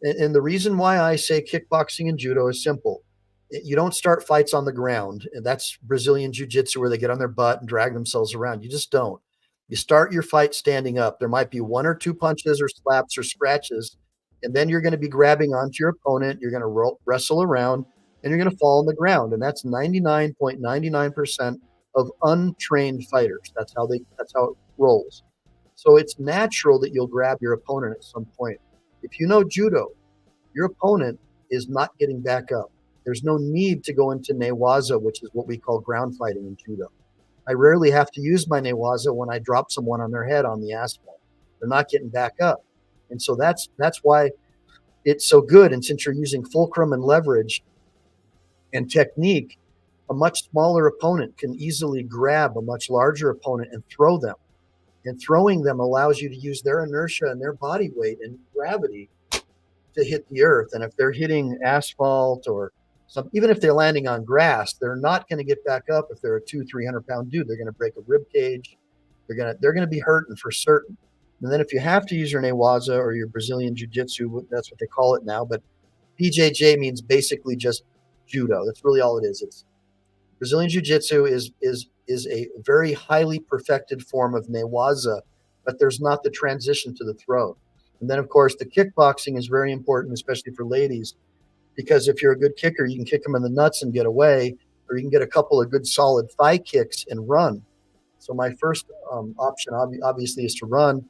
And the reason why I say kickboxing and judo is simple. You don't start fights on the ground. And that's Brazilian jiu-jitsu where they get on their butt and drag themselves around. You just don't. You start your fight standing up. There might be one or two punches or slaps or scratches, and then you're going to be grabbing onto your opponent. You're going to wrestle around, and you're going to fall on the ground. And that's 99.99% of untrained fighters. That's how it rolls. So it's natural that you'll grab your opponent at some point. If you know judo, your opponent is not getting back up. There's no need to go into newaza, which is what we call ground fighting in judo. I rarely have to use my newaza when I drop someone on their head on the asphalt. They're not getting back up. And so that's why it's so good. And since you're using fulcrum and leverage and technique, a much smaller opponent can easily grab a much larger opponent and throw them. And throwing them allows you to use their inertia and their body weight and gravity to hit the earth. And if they're hitting asphalt or even if they're landing on grass, they're not going to get back up. If they're a 200-300 pound dude, they're going to break a rib cage. they're gonna be hurting for certain. And then if you have to use your newaza or your Brazilian jiu-jitsu, that's what they call it now. But BJJ means basically just judo. That's really all it is. It's Brazilian jiu-jitsu is a very highly perfected form of newaza, but there's not the transition to the throw. And then of course the kickboxing is very important, especially for ladies, because if you're a good kicker, you can kick them in the nuts and get away, or you can get a couple of good solid thigh kicks and run. So my first option obviously is to run,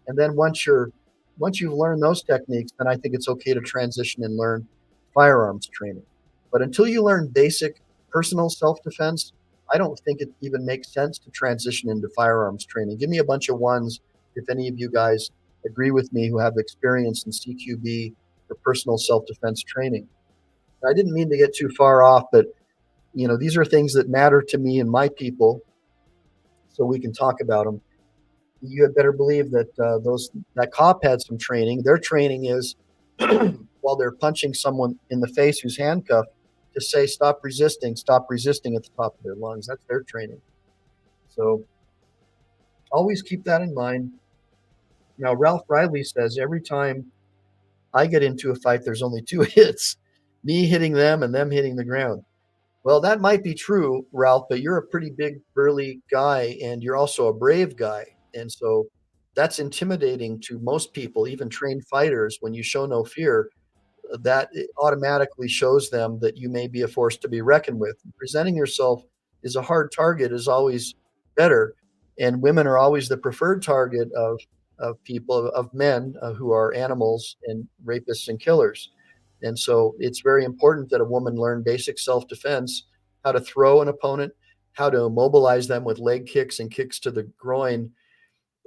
and then once you've learned those techniques, then I think it's okay to transition and learn firearms training. But until you learn basic personal self-defense, I don't think it even makes sense to transition into firearms training. Give me a bunch of ones if any of you guys agree with me who have experience in CQB or personal self-defense training. I didn't mean to get too far off, but these are things that matter to me and my people, so we can talk about them. You had better believe that that cop had some training. Their training is while they're punching someone in the face who's handcuffed, to say stop resisting at the top of their lungs. That's their training. So always keep that in mind. Now, Ralph Riley says every time I get into a fight, there's only 2 hits, me hitting them and them hitting the ground. Well, that might be true, Ralph, but you're a pretty big, burly guy, and you're also a brave guy. And so that's intimidating to most people, even trained fighters. When you show no fear, that automatically shows them that you may be a force to be reckoned with. Presenting yourself as a hard target is always better. And women are always the preferred target of people, of men who are animals and rapists and killers. And so it's very important that a woman learn basic self-defense, how to throw an opponent, how to immobilize them with leg kicks and kicks to the groin,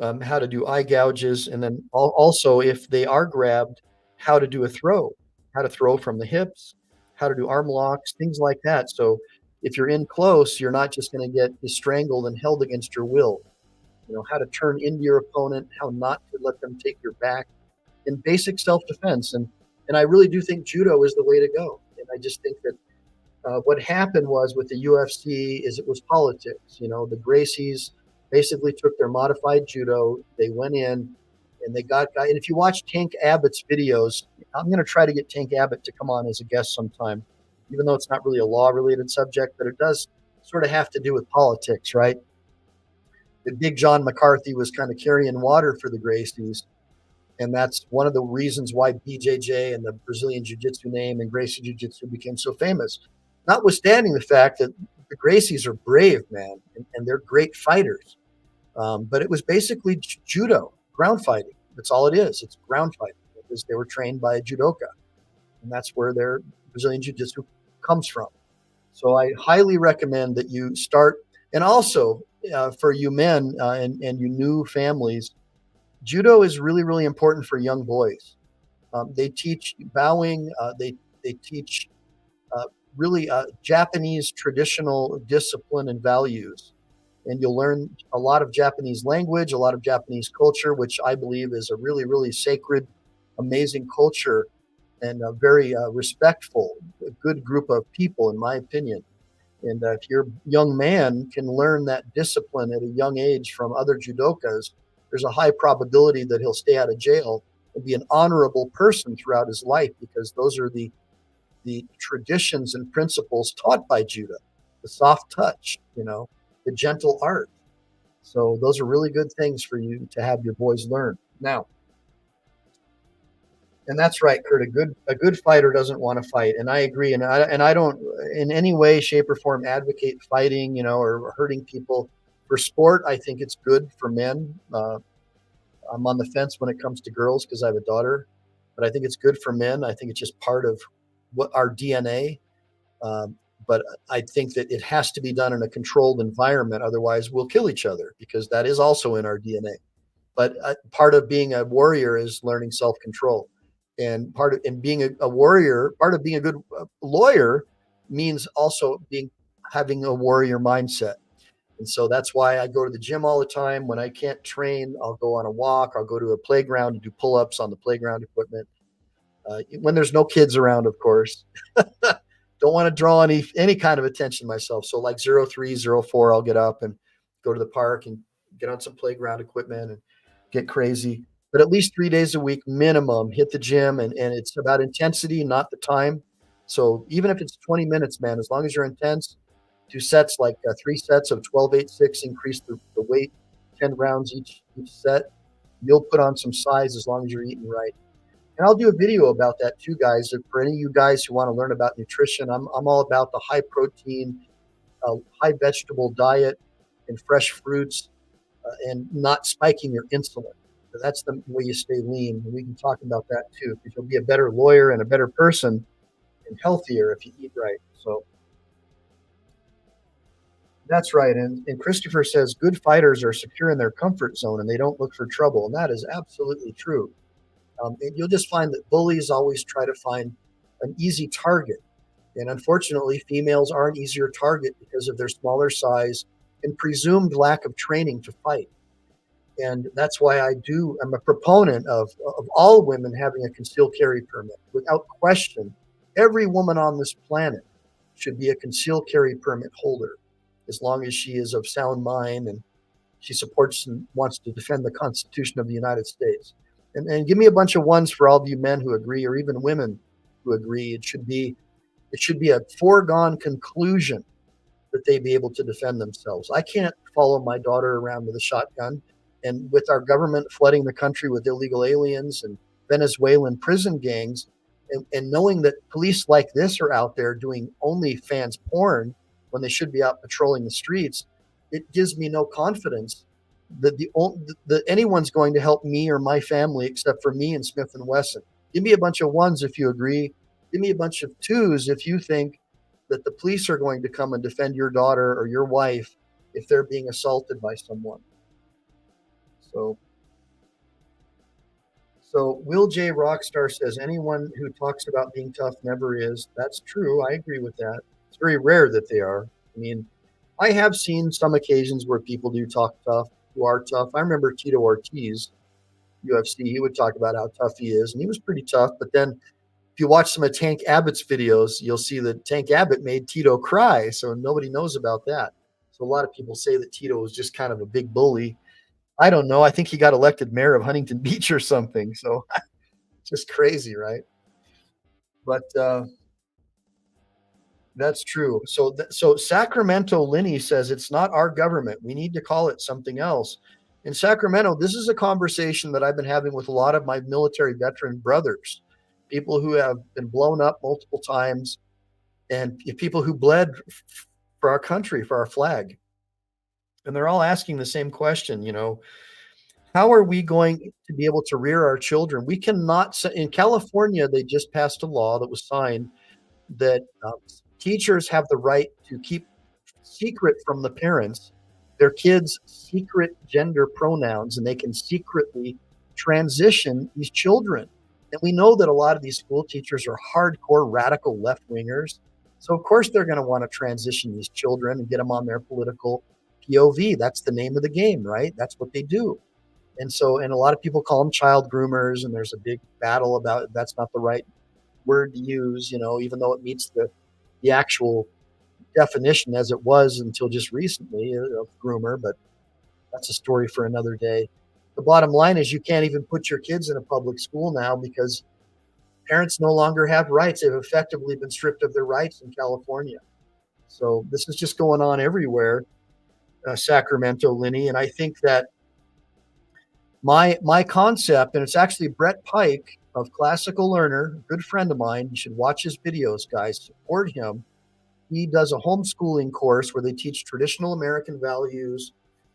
how to do eye gouges, and then also, if they are grabbed, how to do a throw, how to throw from the hips, how to do arm locks, things like that. So if you're in close, you're not just going to get strangled and held against your will. How to turn into your opponent, how not to let them take your back, in basic self-defense. And I really do think judo is the way to go. And I just think that what happened was with the UFC is it was politics. The Gracies basically took their modified judo, they went in and they got guys. And if you watch Tank Abbott's videos, I'm going to try to get Tank Abbott to come on as a guest sometime, even though it's not really a law-related subject, but it does sort of have to do with politics, right? The big John McCarthy was kind of carrying water for the Gracies. And that's one of the reasons why BJJ and the Brazilian Jiu-Jitsu name and Gracie Jiu-Jitsu became so famous. Notwithstanding the fact that the Gracies are brave, man, and they're great fighters. But it was basically judo, ground fighting. That's all it is. It's ground fighting, because they were trained by a judoka. And that's where their Brazilian Jiu-Jitsu comes from. So I highly recommend that you start. And also, for you men and you new families, judo is really, really important for young boys. They teach bowing. They teach really Japanese traditional discipline and values. And you'll learn a lot of Japanese language, a lot of Japanese culture, which I believe is a really, really sacred, amazing culture, and a very respectful, a good group of people, in my opinion. And if your young man can learn that discipline at a young age from other judokas, there's a high probability that he'll stay out of jail and be an honorable person throughout his life, because those are the traditions and principles taught by judo, the soft touch, the gentle art. So those are really good things for you to have your boys learn. Now, and that's right, Kurt, a good fighter doesn't want to fight. And I agree. And I don't in any way, shape, or form advocate fighting, or hurting people. For sport, I think it's good for men. I'm on the fence when it comes to girls because I have a daughter, but I think it's good for men. I think it's just part of what our DNA. But I think that it has to be done in a controlled environment. Otherwise, we'll kill each other, because that is also in our DNA. But part of being a warrior is learning self-control. And part of being a warrior, part of being a good lawyer means also having a warrior mindset. And so that's why I go to the gym all the time. When I can't train, I'll go on a walk. I'll go to a playground and do pull-ups on the playground equipment. When there's no kids around, of course. Don't want to draw any kind of attention myself. So like 03, 04, I'll get up and go to the park and get on some playground equipment and get crazy. But at least 3 days a week minimum, hit the gym, and it's about intensity, not the time. So even if it's 20 minutes, man, as long as you're intense, do sets like 3 sets of 12, 8, 6, increase the weight, 10 rounds each set. You'll put on some size as long as you're eating right. And I'll do a video about that too, guys. If for any of you guys who want to learn about nutrition, I'm all about the high protein, high vegetable diet and fresh fruits, and not spiking your insulin. So that's the way you stay lean. And we can talk about that too, because you'll be a better lawyer and a better person and healthier if you eat right. So that's right. And Christopher says good fighters are secure in their comfort zone and they don't look for trouble. And that is absolutely true. And you'll just find that bullies always try to find an easy target. And unfortunately, females are an easier target because of their smaller size and presumed lack of training to fight. And that's why I'm a proponent of all women having a concealed carry permit. Without question, every woman on this planet should be a concealed carry permit holder, as long as she is of sound mind and she supports and wants to defend the Constitution of the United States. And give me a bunch of ones for all of you men who agree, or even women who agree. It should be a foregone conclusion that they be able to defend themselves. I can't follow my daughter around with a shotgun. And with our government flooding the country with illegal aliens and Venezuelan prison gangs, and knowing that police like this are out there doing OnlyFans porn when they should be out patrolling the streets, it gives me no confidence that anyone's going to help me or my family except for me and Smith & Wesson. Give me a bunch of ones if you agree. Give me a bunch of twos if you think that the police are going to come and defend your daughter or your wife if they're being assaulted by someone. So Will J. Rockstar says, anyone who talks about being tough never is. That's true. I agree with that. It's very rare that they are. I mean, I have seen some occasions where people do talk tough, who are tough. I remember Tito Ortiz, UFC, he would talk about how tough he is, and he was pretty tough. But then if you watch some of Tank Abbott's videos, you'll see that Tank Abbott made Tito cry, so nobody knows about that. So a lot of people say that Tito was just kind of a big bully. I don't know. I think he got elected mayor of Huntington Beach or something. So just crazy, right? But that's true. So Sacramento Lenny says it's not our government. We need to call it something else. In Sacramento, this is a conversation that I've been having with a lot of my military veteran brothers, people who have been blown up multiple times, and people who bled for our country, for our flag. And they're all asking the same question, how are we going to be able to rear our children? We cannot. In California, they just passed a law that was signed that teachers have the right to keep secret from the parents their kids' secret gender pronouns, and they can secretly transition these children. And we know that a lot of these school teachers are hardcore radical left-wingers. So of course they're going to want to transition these children and get them on their political POV. That's the name of the game, right? That's what they do. And a lot of people call them child groomers, and there's a big battle about that's not the right word to use, even though it meets the actual definition as it was until just recently of groomer, but that's a story for another day. The bottom line is you can't even put your kids in a public school now because parents no longer have rights. They've effectively been stripped of their rights in California. So this is just going on everywhere, Sacramento, Lenny. And I think that my concept, and it's actually Brett Pike of Classical Learner, a good friend of mine. You should watch his videos, guys. Support him. He does a homeschooling course where they teach traditional American values.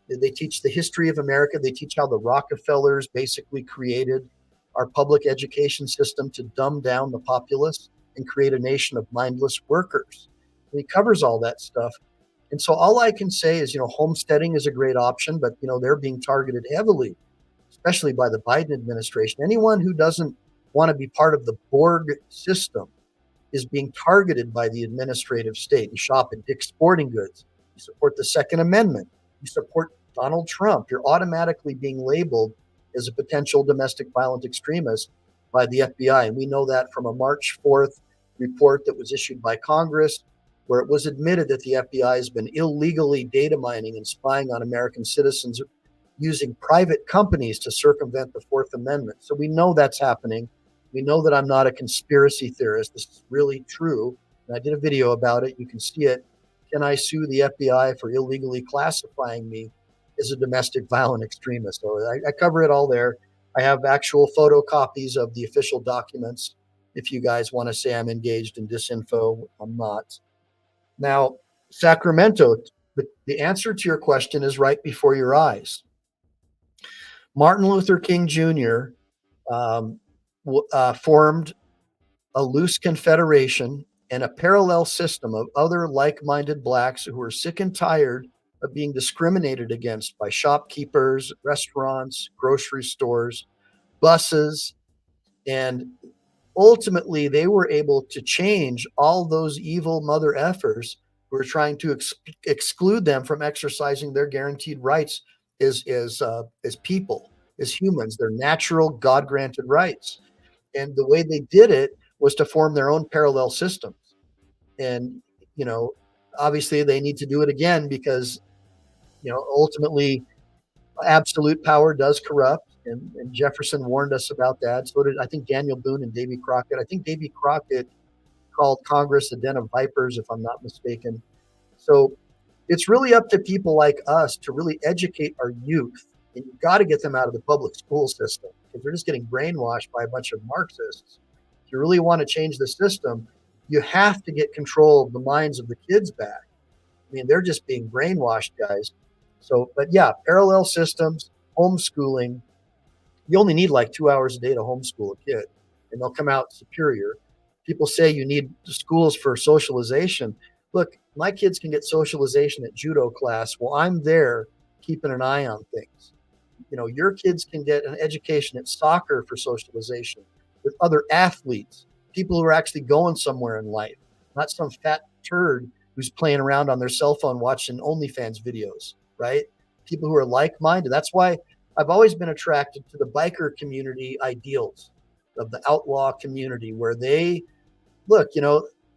They teach the history of America. They teach how the Rockefellers basically created our public education system to dumb down the populace and create a nation of mindless workers. And he covers all that stuff. And so all I can say is, homesteading is a great option, but, they're being targeted heavily, especially by the Biden administration. Anyone who doesn't want to be part of the Borg system is being targeted by the administrative state. You shop at Dick's Sporting Goods. You support the Second Amendment. You support Donald Trump. You're automatically being labeled as a potential domestic violent extremist by the FBI. And we know that from a March 4th report that was issued by Congress, where it was admitted that the FBI has been illegally data mining and spying on American citizens using private companies to circumvent the Fourth Amendment. So we know that's happening. We know that I'm not a conspiracy theorist. This is really true. And I did a video about it. You can see it. Can I sue the FBI for illegally classifying me as a domestic violent extremist? So I cover it all there. I have actual photocopies of the official documents. If you guys want to say I'm engaged in disinfo, I'm not. Now, Sacramento, the answer to your question is right before your eyes. Martin Luther King Jr. Formed a loose confederation and a parallel system of other like-minded blacks who were sick and tired of being discriminated against by shopkeepers, restaurants, grocery stores, buses, and ultimately they were able to change all those evil mother effers who were trying to exclude them from exercising their guaranteed rights as people, as humans, their natural God-granted rights. And the way they did it was to form their own parallel systems. And, obviously they need to do it again because, ultimately absolute power does corrupt. And Jefferson warned us about that. So did, I think, Daniel Boone and Davy Crockett. I think Davy Crockett called Congress a den of vipers, if I'm not mistaken. So it's really up to people like us to really educate our youth. And you've got to get them out of the public school system because they're just getting brainwashed by a bunch of Marxists. If you really want to change the system, you have to get control of the minds of the kids back. I mean, they're just being brainwashed, guys. So, but yeah, parallel systems, homeschooling. You only need like 2 hours a day to homeschool a kid, and they'll come out superior. People say you need schools for socialization. Look, my kids can get socialization at judo class while I'm there keeping an eye on things. Your kids can get an education at soccer for socialization with other athletes, people who are actually going somewhere in life, not some fat turd who's playing around on their cell phone watching OnlyFans videos, right? People who are like-minded. That's why I've always been attracted to the biker community ideals of the outlaw community where they look,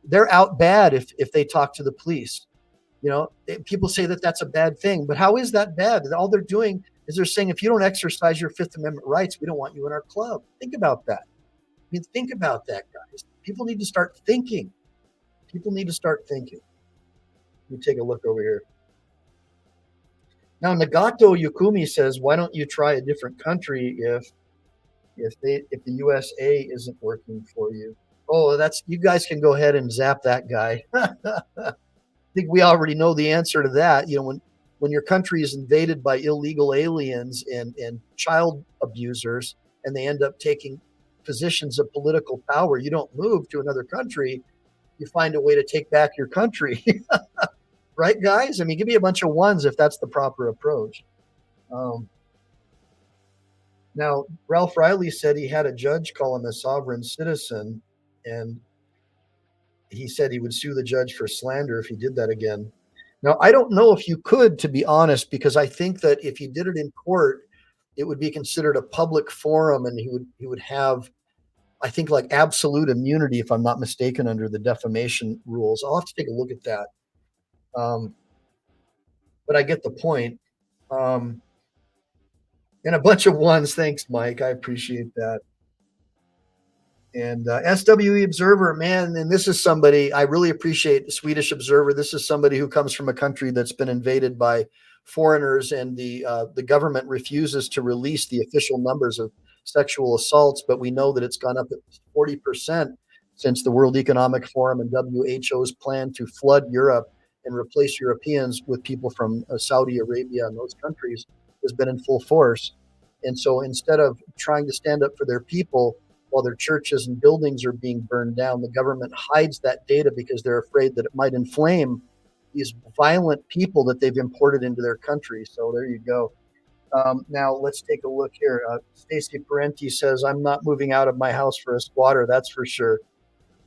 they're out bad if they talk to the police. People say that that's a bad thing, but how is that bad? All they're doing is they're saying, if you don't exercise your Fifth Amendment rights, we don't want you in our club. Think about that. I mean, think about that, guys. People need to start thinking. People need to start thinking. Let me take a look over here. Now, Nagato Yukumi says, why don't you try a different country if the USA isn't working for you? Oh, you guys can go ahead and zap that guy. I think we already know the answer to that. When your country is invaded by illegal aliens and child abusers, and they end up taking positions of political power, you don't move to another country. You find a way to take back your country. Right, guys? I mean, give me a bunch of ones if that's the proper approach. Now, Ralph Riley said he had a judge call him a sovereign citizen, and he said he would sue the judge for slander if he did that again. Now, I don't know if you could, to be honest, because I think that if he did it in court, it would be considered a public forum, and he would have, I think, like absolute immunity, if I'm not mistaken, under the defamation rules. I'll have to take a look at that. But I get the point. And a bunch of ones. Thanks, Mike. I appreciate that. And SWE Observer, man, and this is somebody I really appreciate. The Swedish Observer. This is somebody who comes from a country that's been invaded by foreigners, and the government refuses to release the official numbers of sexual assaults, but we know that it's gone up at 40% since the World Economic Forum and WHO's plan to flood Europe and replace Europeans with people from Saudi Arabia and those countries has been in full force. And so instead of trying to stand up for their people while their churches and buildings are being burned down, the government hides that data because they're afraid that it might inflame these violent people that they've imported into their country. So there you go. Now let's take a look here. Stacy Parenti says, I'm not moving out of my house for a squatter, that's for sure.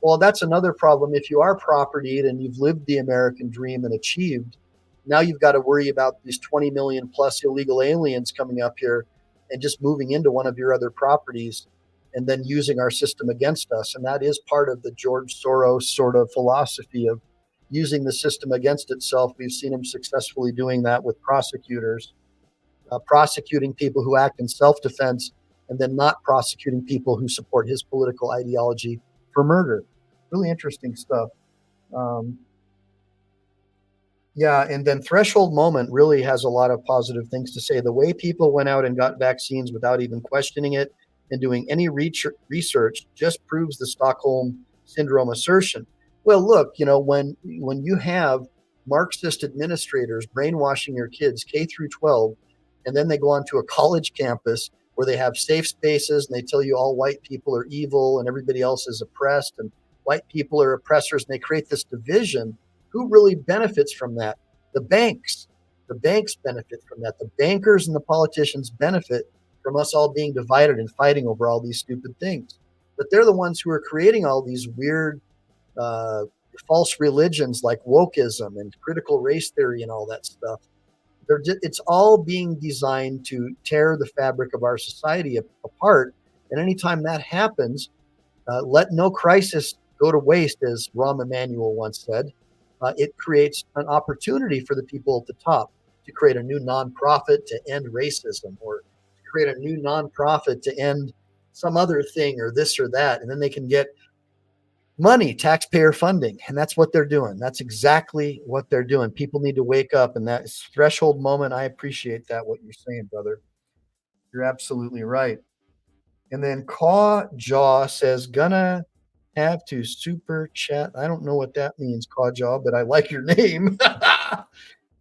Well, that's another problem. If you are propertied and you've lived the American dream and achieved, now you've got to worry about these 20 million plus illegal aliens coming up here and just moving into one of your other properties and then using our system against us. And that is part of the George Soros sort of philosophy of using the system against itself. We've seen him successfully doing that with prosecutors. prosecuting people who act in self-defense and then not prosecuting people who support his political ideology for murder. Really interesting stuff. Yeah, and then Threshold Moment really has a lot of positive things to say. The way people went out and got vaccines without even questioning it and doing any research just proves the Stockholm Syndrome assertion. Well, look, when you have Marxist administrators brainwashing your kids K through 12, and then they go onto a college campus where they have safe spaces and they tell you all white people are evil and everybody else is oppressed and white people are oppressors, and they create this division. Who really benefits from that? The banks. The banks benefit from that. The bankers and the politicians benefit from us all being divided and fighting over all these stupid things. But they're the ones who are creating all these weird false religions like wokeism and critical race theory and all that stuff. It's all being designed to tear the fabric of our society apart. And anytime that happens, let no crisis go to waste, as Rahm Emanuel once said. It creates an opportunity for the people at the top to create a new nonprofit to end racism, or to create a new nonprofit to end some other thing or this or that. And then they can get money, taxpayer funding. And that's what they're doing. That's exactly what they're doing. People need to wake up. And that Threshold Moment, I appreciate that, what you're saying, brother. You're absolutely right. And then Caw Jaw says, gonna have to super chat. I don't know what that means, Caw Jaw, but I like your name.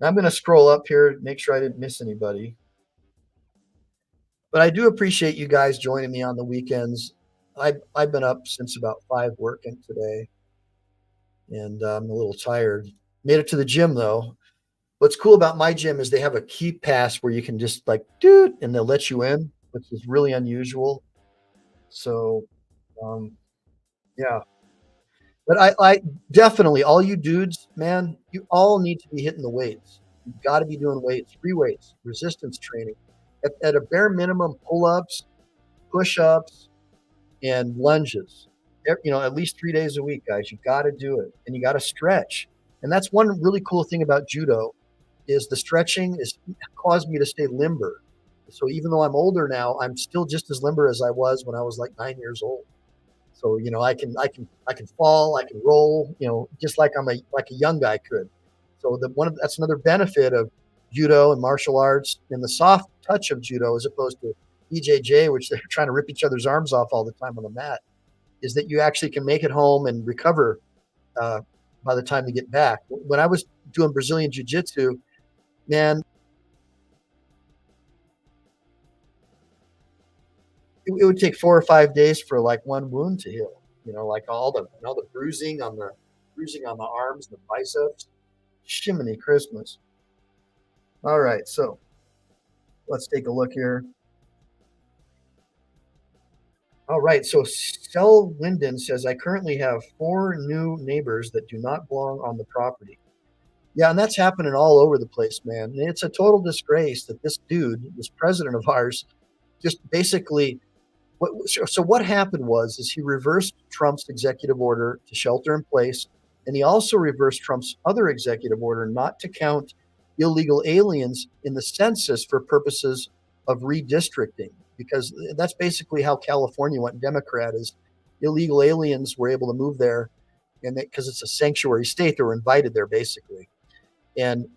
I'm going to scroll up here, make sure I didn't miss anybody. But I do appreciate you guys joining me on the weekends. I've been up since about 5 working today, and I'm a little tired. Made it to the gym, though. What's cool about my gym is they have a key pass where you can just like, dude, and they'll let you in, which is really unusual. So, yeah. But I definitely, all you dudes, man, you all need to be hitting the weights. You've got to be doing weights, free weights, resistance training. At a bare minimum, pull-ups, push-ups, and lunges. At least 3 days a week, guys. You got to do it, and you got to stretch. And that's one really cool thing about judo, is the stretching has caused me to stay limber. So even though I'm older now, I'm still just as limber as I was when I was like 9 years old. So I can fall, I can roll, just like I'm a young guy could. So that's another benefit of judo and martial arts, and the soft touch of judo, as opposed to BJJ, which they're trying to rip each other's arms off all the time on the mat, is that you actually can make it home and recover by the time you get back. When I was doing Brazilian Jiu-Jitsu, man, it would take 4 or 5 days for like one wound to heal. Like all the bruising on the arms, the biceps. Shiminy Christmas. All right, so let's take a look here. All right, so Sel Linden says, I currently have 4 new neighbors that do not belong on the property. Yeah, and that's happening all over the place, man. And it's a total disgrace that this dude, this president of ours, just basically. So what happened is he reversed Trump's executive order to shelter in place, and he also reversed Trump's other executive order not to count illegal aliens in the census for purposes of redistricting, because that's basically how California went Democrat. Is illegal aliens were able to move there, and because it's a sanctuary state, they were invited there basically. And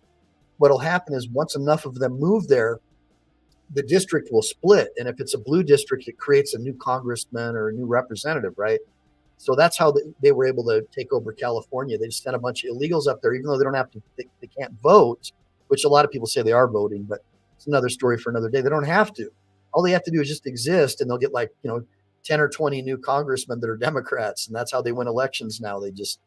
what'll happen is once enough of them move there, the district will split. And if it's a blue district, it creates a new congressman or a new representative, right? So that's how they were able to take over California. They just sent a bunch of illegals up there, even though they don't have to, they can't vote, which a lot of people say they are voting, but it's another story for another day. They don't have to. All they have to do is just exist, and they'll get 10 or 20 new congressmen that are Democrats. And that's how they win elections now. They just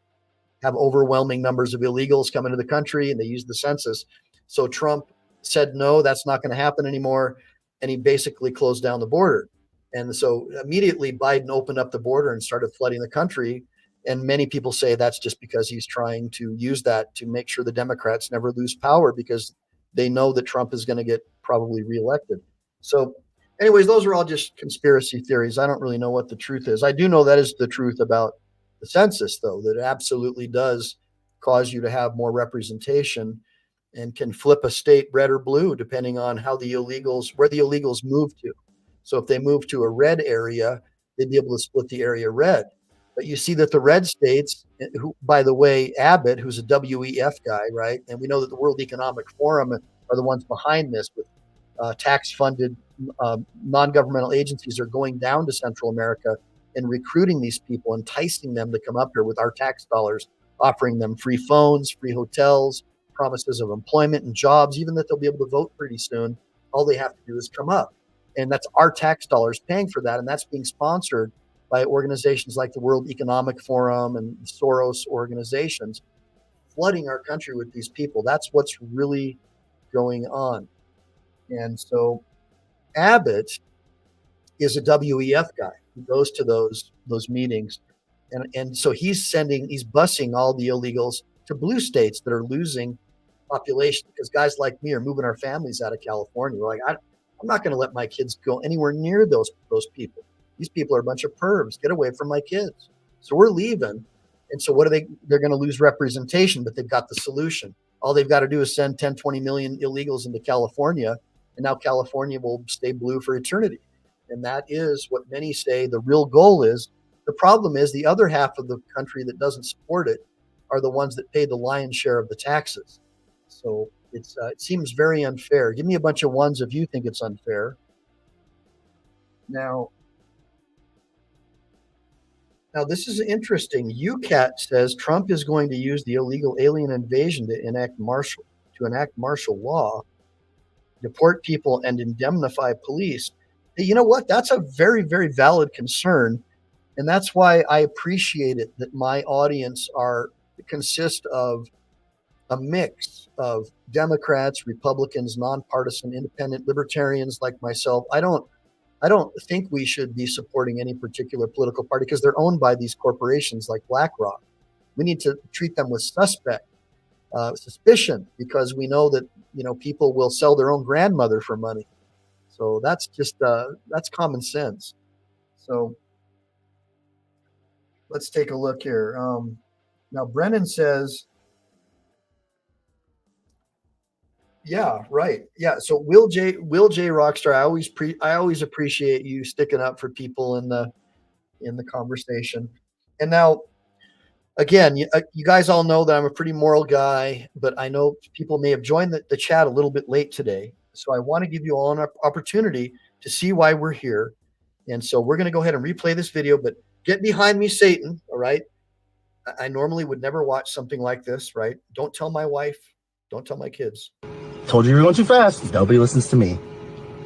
have overwhelming numbers of illegals come into the country, and they use the census. So Trump said, no, that's not going to happen anymore. And he basically closed down the border. And so immediately Biden opened up the border and started flooding the country. And many people say that's just because he's trying to use that to make sure the Democrats never lose power, because they know that Trump is going to get probably reelected. So anyways, those are all just conspiracy theories. I don't really know what the truth is. I do know that is the truth about the census, though, that it absolutely does cause you to have more representation. and can flip a state red or blue depending on how where the illegals move to. So if they move to a red area, they'd be able to split the area red. But you see that the red states, who, by the way, Abbott, who's a WEF guy, right? And we know that the World Economic Forum are the ones behind this with tax-funded non-governmental agencies are going down to Central America and recruiting these people, enticing them to come up here with our tax dollars, offering them free phones, free hotels, promises of employment and jobs, even that they'll be able to vote pretty soon. All they have to do is come up. And that's our tax dollars paying for that. And that's being sponsored by organizations like the World Economic Forum and Soros organizations, flooding our country with these people. That's what's really going on. And so Abbott is a WEF guy who goes to those meetings. And so he's busing all the illegals to blue states that are losing population, because guys like me are moving our families out of California. We're like, I'm not going to let my kids go anywhere near those people. These people are a bunch of pervs. Get away from my kids. So we're leaving. And so what are they're going to lose representation, but they've got the solution. All they've got to do is send 10, 20 million illegals into California, and now California will stay blue for eternity. And that is what many say the real goal is. The problem is the other half of the country that doesn't support it are the ones that pay the lion's share of the taxes. So it seems very unfair. Give me a bunch of ones if you think it's unfair. Now this is interesting. UCAT says Trump is going to use the illegal alien invasion to enact martial law, deport people, and indemnify police. You know what? That's a very, very valid concern. And that's why I appreciate it that my audience consist of a mix of Democrats, Republicans, nonpartisan, independent, libertarians like myself. I don't think we should be supporting any particular political party because they're owned by these corporations like BlackRock. We need to treat them with suspicion, because we know that people will sell their own grandmother for money. So that's just that's common sense. So let's take a look here. Now Brennan says, yeah, right. Yeah. So Will J Rockstar, I always appreciate you sticking up for people in the conversation. And now, again, you guys all know that I'm a pretty moral guy, but I know people may have joined the chat a little bit late today. So I want to give you all an opportunity to see why we're here. And so we're going to go ahead and replay this video, but get behind me, Satan. All right. I normally would never watch something like this, right? Don't tell my wife. Don't tell my kids. Told you were going too fast. Nobody listens to me.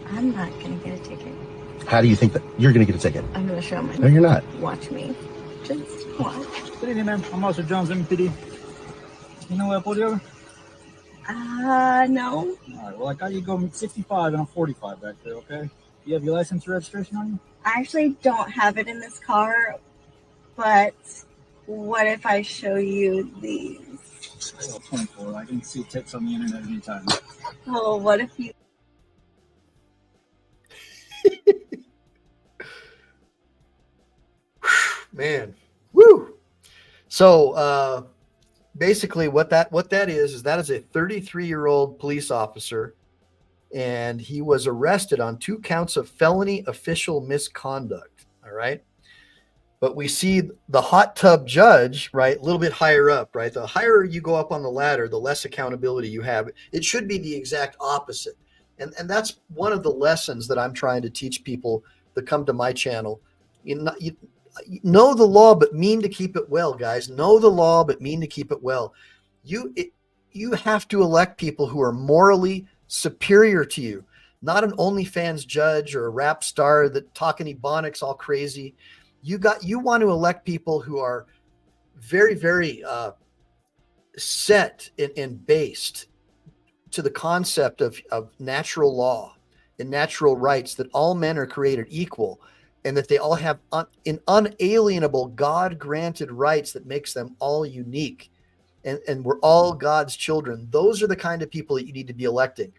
I'm not going to get a ticket. How do you think that you're going to get a ticket? I'm going to show my. No, you're not. Watch me. Just watch. Good evening, ma'am. I'm Officer Jones, MPD. You know what I pulled you over? No. All right, well, I got you going 65 and I'm 45 back there, okay? You have your license or registration on you? I actually don't have it in this car, but what if I show you these? I got 24. I can see tips on the internet anytime. Oh, what if you... Man, woo! So basically, what that is that is a 33-year-old police officer, and he was arrested on 2 counts of felony official misconduct. All right, but we see the hot tub judge, right, a little bit higher up, right. The higher you go up on the ladder, the less accountability you have. It should be the exact opposite, and that's one of the lessons that I'm trying to teach people that come to my channel. Know the law, but mean to keep it well, guys. Know the law, but mean to keep it well. You have to elect people who are morally superior to you, not an OnlyFans judge or a rap star that talking ebonics all crazy. You want to elect people who are very, very set and based to the concept of natural law and natural rights, that all men are created equal, and that they all have unalienable God-granted rights that makes them all unique. And we're all God's children. Those are the kind of people that you need to be electing.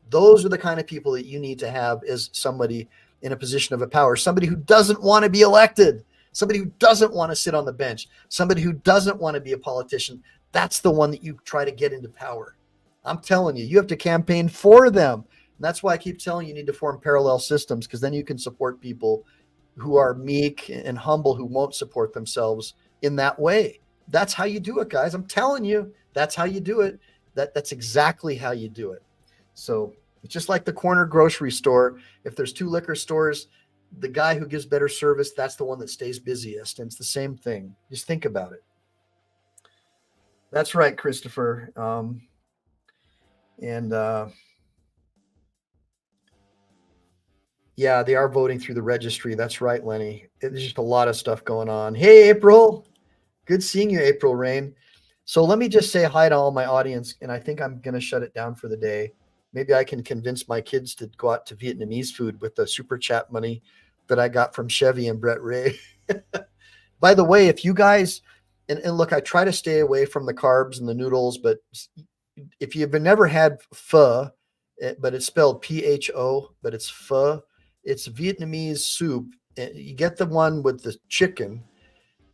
Those are the kind of people that you need to have as somebody in a position of power. Somebody who doesn't want to be elected. Somebody who doesn't want to sit on the bench. Somebody who doesn't want to be a politician. That's the one that you try to get into power. I'm telling you, you have to campaign for them. And that's why I keep telling you need to form parallel systems, because then you can support people who are meek and humble, who won't support themselves in that way. That's how you do it, guys. I'm telling you, that's how you do it. That's exactly how you do it. So it's just like the corner grocery store. If there's 2 liquor stores, the guy who gives better service, that's the one that stays busiest. And it's the same thing. Just think about it. That's right, Christopher. Yeah, they are voting through the registry. That's right, Lenny. There's just a lot of stuff going on. Hey, April. Good seeing you, April Rain. So let me just say hi to all my audience, and I think I'm going to shut it down for the day. Maybe I can convince my kids to go out to Vietnamese food with the super chat money that I got from Chevy and Brett Ray. By the way, if you guys, and look, I try to stay away from the carbs and the noodles, but if you've never had pho, but it's spelled Pho, but it's pho, it's Vietnamese soup. You get the one with the chicken,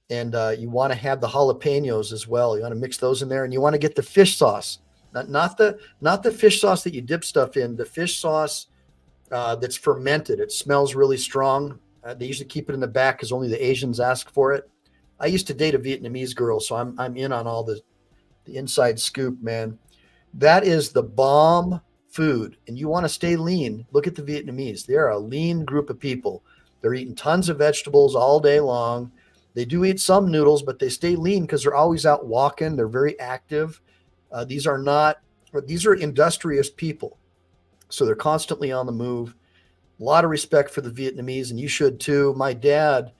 and you want to have the jalapenos as well. You want to mix those in there, and you want to get the fish sauce, not the fish sauce that you dip stuff in. The fish sauce that's fermented. It smells really strong. They usually keep it in the back because only the Asians ask for it. I used to date a Vietnamese girl, so I'm in on all the inside scoop, man. That is the bomb food, and you want to stay lean. Look at the Vietnamese. They're a lean group of people. They're eating tons of vegetables all day long. They do eat some noodles, but they stay lean because they're always out walking. They're very active. These are industrious people. So they're constantly on the move. A lot of respect for the Vietnamese, and you should too. My dad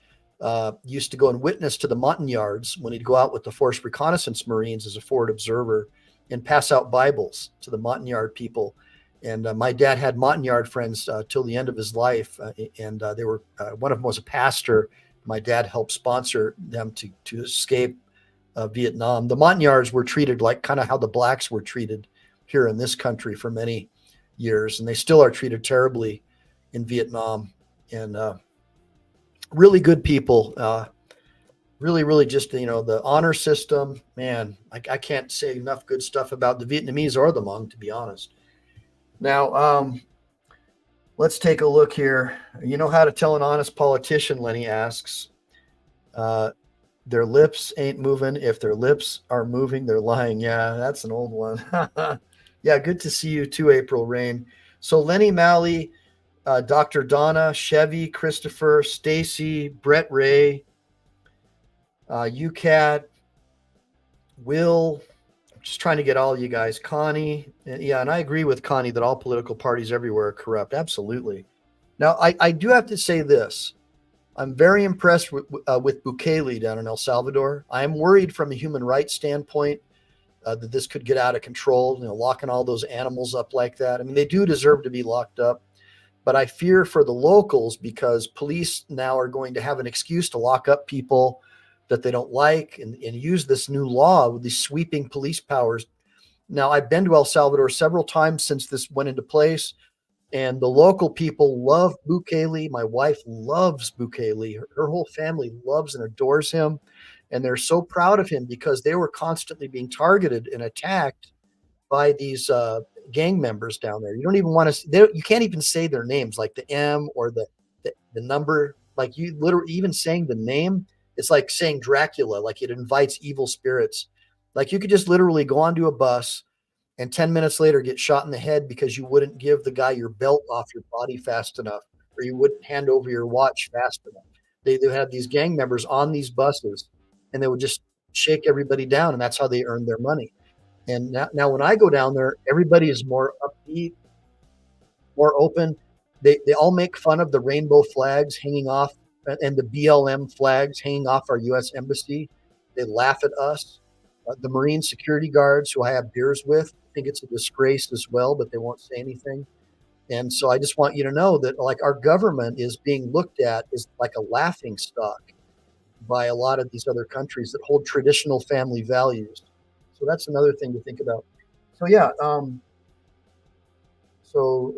used to go and witness to the Montagnards when he'd go out with the Force Reconnaissance Marines as a forward observer and pass out Bibles to the Montagnard people. And my dad had Montagnard friends till the end of his life, and they were one of them was a pastor. My dad helped sponsor them to escape Vietnam. The Montagnards were treated like kind of how the blacks were treated here in this country for many years, and they still are treated terribly in Vietnam. And really good people. Really just, the honor system, man, I can't say enough good stuff about the Vietnamese or the Hmong, to be honest. Now, let's take a look here. You know how to tell an honest politician, Lenny asks. Their lips ain't moving. If their lips are moving, they're lying. Yeah, that's an old one. Yeah, good to see you too, April Rain. So Lenny Malley, Dr. Donna, Chevy, Christopher, Stacy, Brett Ray, UCAT, Will, I'm just trying to get all you guys, Connie. And I agree with Connie that all political parties everywhere are corrupt. Absolutely. Now, I do have to say this. I'm very impressed with Bukele down in El Salvador. I am worried from a human rights standpoint that this could get out of control, locking all those animals up like that. I mean, they do deserve to be locked up. But I fear for the locals because police now are going to have an excuse to lock up people that they don't like and use this new law with these sweeping police powers. Now, I've been to El Salvador several times since this went into place, and the local people love Bukele. My wife loves Bukele. Her whole family loves and adores him, and they're so proud of him because they were constantly being targeted and attacked by these gang members down there. You don't even want to, you can't even say their names, like the M or the number. Like, you literally, even saying the name, it's like saying Dracula, like it invites evil spirits. Like, you could just literally go onto a bus and 10 minutes later get shot in the head because you wouldn't give the guy your belt off your body fast enough, or you wouldn't hand over your watch fast enough. They had these gang members on these buses, and they would just shake everybody down, and that's how they earned their money. And now when I go down there, everybody is more upbeat, more open. They all make fun of the rainbow flags hanging off and the BLM flags hanging off our U.S. embassy. They laugh at us. The Marine security guards who I have beers with think it's a disgrace as well, but they won't say anything. And so I just want you to know that, like, our government is being looked at as like a laughing stock by a lot of these other countries that hold traditional family values. So that's another thing to think about. So yeah, so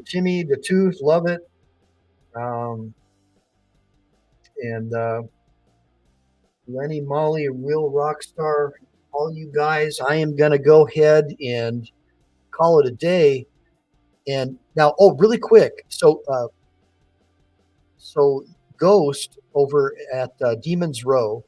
Timmy the Tooth, love it. And Lenny, Molly, real rock star, all you guys, I am going to go ahead and call it a day. And now, really quick. So Ghost over at Demon's Row.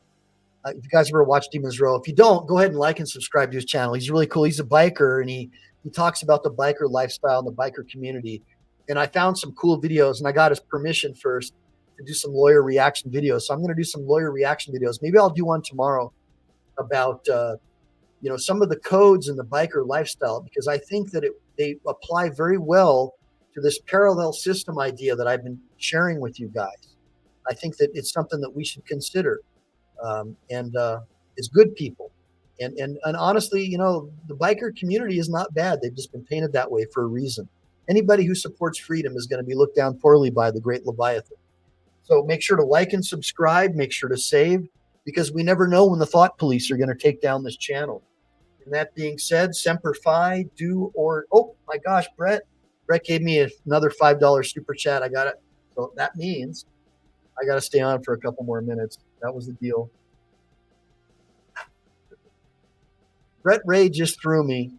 If you guys ever watched Demon's Row, if you don't, go ahead and like and subscribe to his channel. He's really cool. He's a biker, and he talks about the biker lifestyle and the biker community. And I found some cool videos, and I got his permission first to do some lawyer reaction videos. So I'm going to do some lawyer reaction videos. Maybe I'll do one tomorrow about some of the codes in the biker lifestyle, because I think that they apply very well to this parallel system idea that I've been sharing with you guys. I think that it's something that we should consider. And it's good people. And honestly, the biker community is not bad. They've just been painted that way for a reason. Anybody who supports freedom is going to be looked down poorly by the great Leviathan. So make sure to like and subscribe. Make sure to save, because we never know when the thought police are going to take down this channel. And that being said, Semper Fi, oh my gosh, Brett gave me another $5 super chat. I got it. So that means I got to stay on for a couple more minutes. That was the deal. Brett Ray just threw me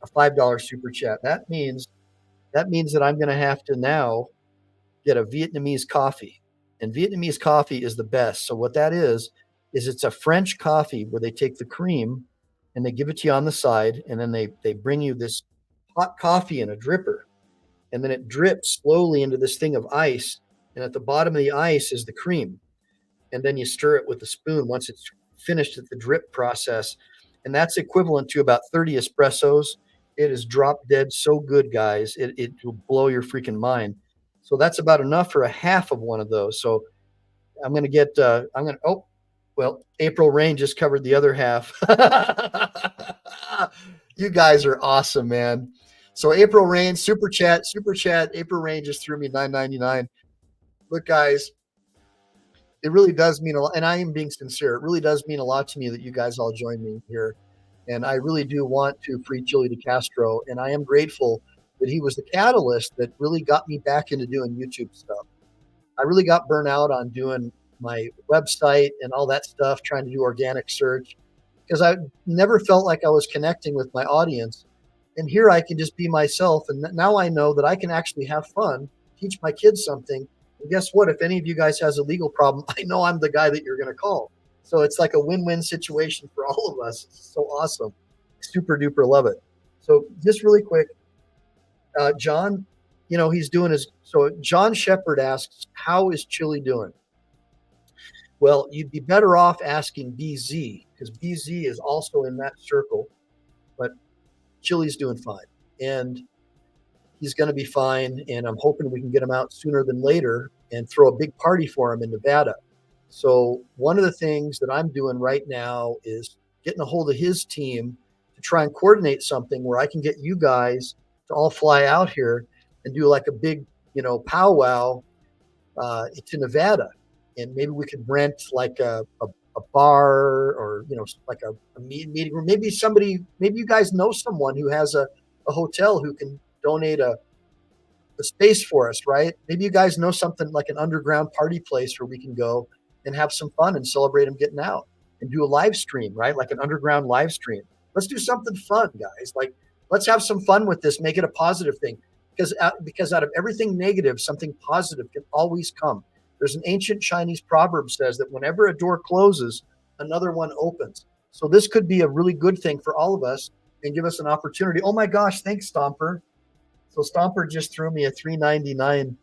a $5 super chat. That means that I'm going to have to now get a Vietnamese coffee. And Vietnamese coffee is the best. So what that is it's a French coffee where they take the cream and they give it to you on the side, and then they bring you this hot coffee in a dripper. And then it drips slowly into this thing of ice. And at the bottom of the ice is the cream. And then you stir it with a spoon once it's finished at the drip process. And that's equivalent to about 30 espressos. It is drop dead so good, guys. It will blow your freaking mind. So that's about enough for a half of one of those. So I'm going to get, April Rain just covered the other half. You guys are awesome, man. So April Rain, super chat. April Rain just threw me $9.99. Look, guys, it really does mean a lot, and I am being sincere. It really does mean a lot to me that you guys all join me here. And I really do want to free Chili de Castro, and I am grateful that he was the catalyst that really got me back into doing YouTube stuff. I really got burnt out on doing my website and all that stuff, trying to do organic search, because I never felt like I was connecting with my audience. And here I can just be myself, and now I know that I can actually have fun, teach my kids something. And guess what? If any of you guys has a legal problem, I know I'm the guy that you're going to call. So it's like a win-win situation for all of us. It's so awesome. Super duper love it. So just really quick, John, he's doing so John Shepard asks, how is Chili doing? Well, you'd be better off asking BZ, because BZ is also in that circle, but Chili's doing fine. And he's going to be fine, and I'm hoping we can get him out sooner than later and throw a big party for him in Nevada. So one of the things that I'm doing right now is getting a hold of his team to try and coordinate something where I can get you guys to all fly out here and do like a big, powwow to Nevada. And maybe we could rent like a bar, or, like a meeting room. Maybe you guys know someone who has a hotel who can donate a space for us, right? Maybe you guys know something like an underground party place where we can go and have some fun and celebrate them getting out and do a live stream, right? Like an underground live stream. Let's do something fun, guys. Like, let's have some fun with this. Make it a positive thing, because out of everything negative, something positive can always come. There's an ancient Chinese proverb says that whenever a door closes, another one opens. So this could be a really good thing for all of us and give us an opportunity. Oh my gosh, thanks, Stomper. So Stomper just threw me a $3.99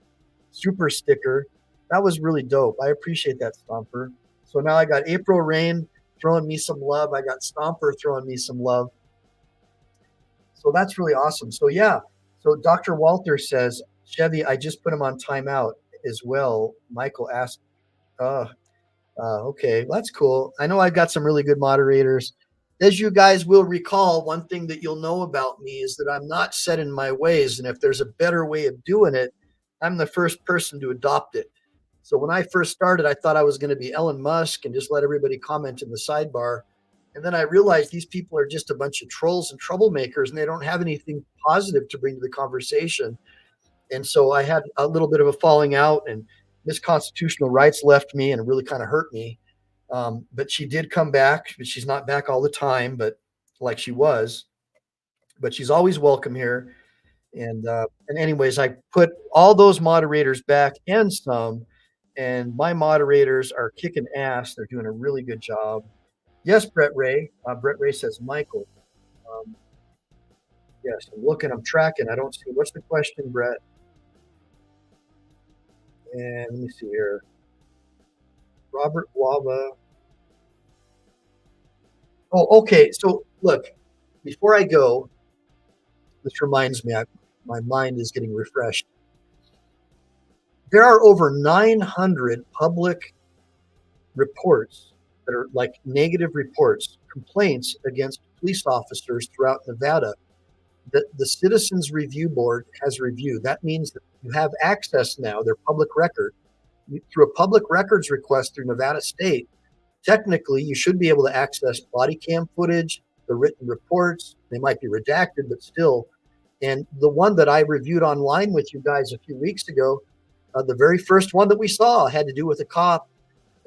super sticker. That was really dope. I appreciate that, Stomper. So now I got April Rain throwing me some love. I got Stomper throwing me some love. So that's really awesome. So yeah. So Dr. Walter says, Chevy, I just put him on timeout as well. Michael asked, okay, that's cool. I know I've got some really good moderators. As you guys will recall, one thing that you'll know about me is that I'm not set in my ways. And if there's a better way of doing it, I'm the first person to adopt it. So when I first started, I thought I was going to be Elon Musk and just let everybody comment in the sidebar. And then I realized these people are just a bunch of trolls and troublemakers, and they don't have anything positive to bring to the conversation. And so I had a little bit of a falling out, and Miss Constitutional Rights left me, and it really kind of hurt me. But she did come back, but she's not back all the time, but like she was. but she's always welcome here. And anyways, I put all those moderators back and some, and my moderators are kicking ass. They're doing a really good job. Yes, Brett Ray. Brett Ray says, Michael. Yes, I'm looking, I'm tracking. I don't see. What's the question, Brett? And let me see here. Robert Guava. Oh, okay. So look, before I go, this reminds me, my mind is getting refreshed. There are over 900 public reports that are like negative reports, complaints against police officers throughout Nevada that the Citizens Review Board has reviewed. That means that you have access now, they're public record. Through a public records request through Nevada State, technically you should be able to access body cam footage, the written reports. They might be redacted, but still. And the one that I reviewed online with you guys a few weeks ago, the very first one that we saw had to do with a cop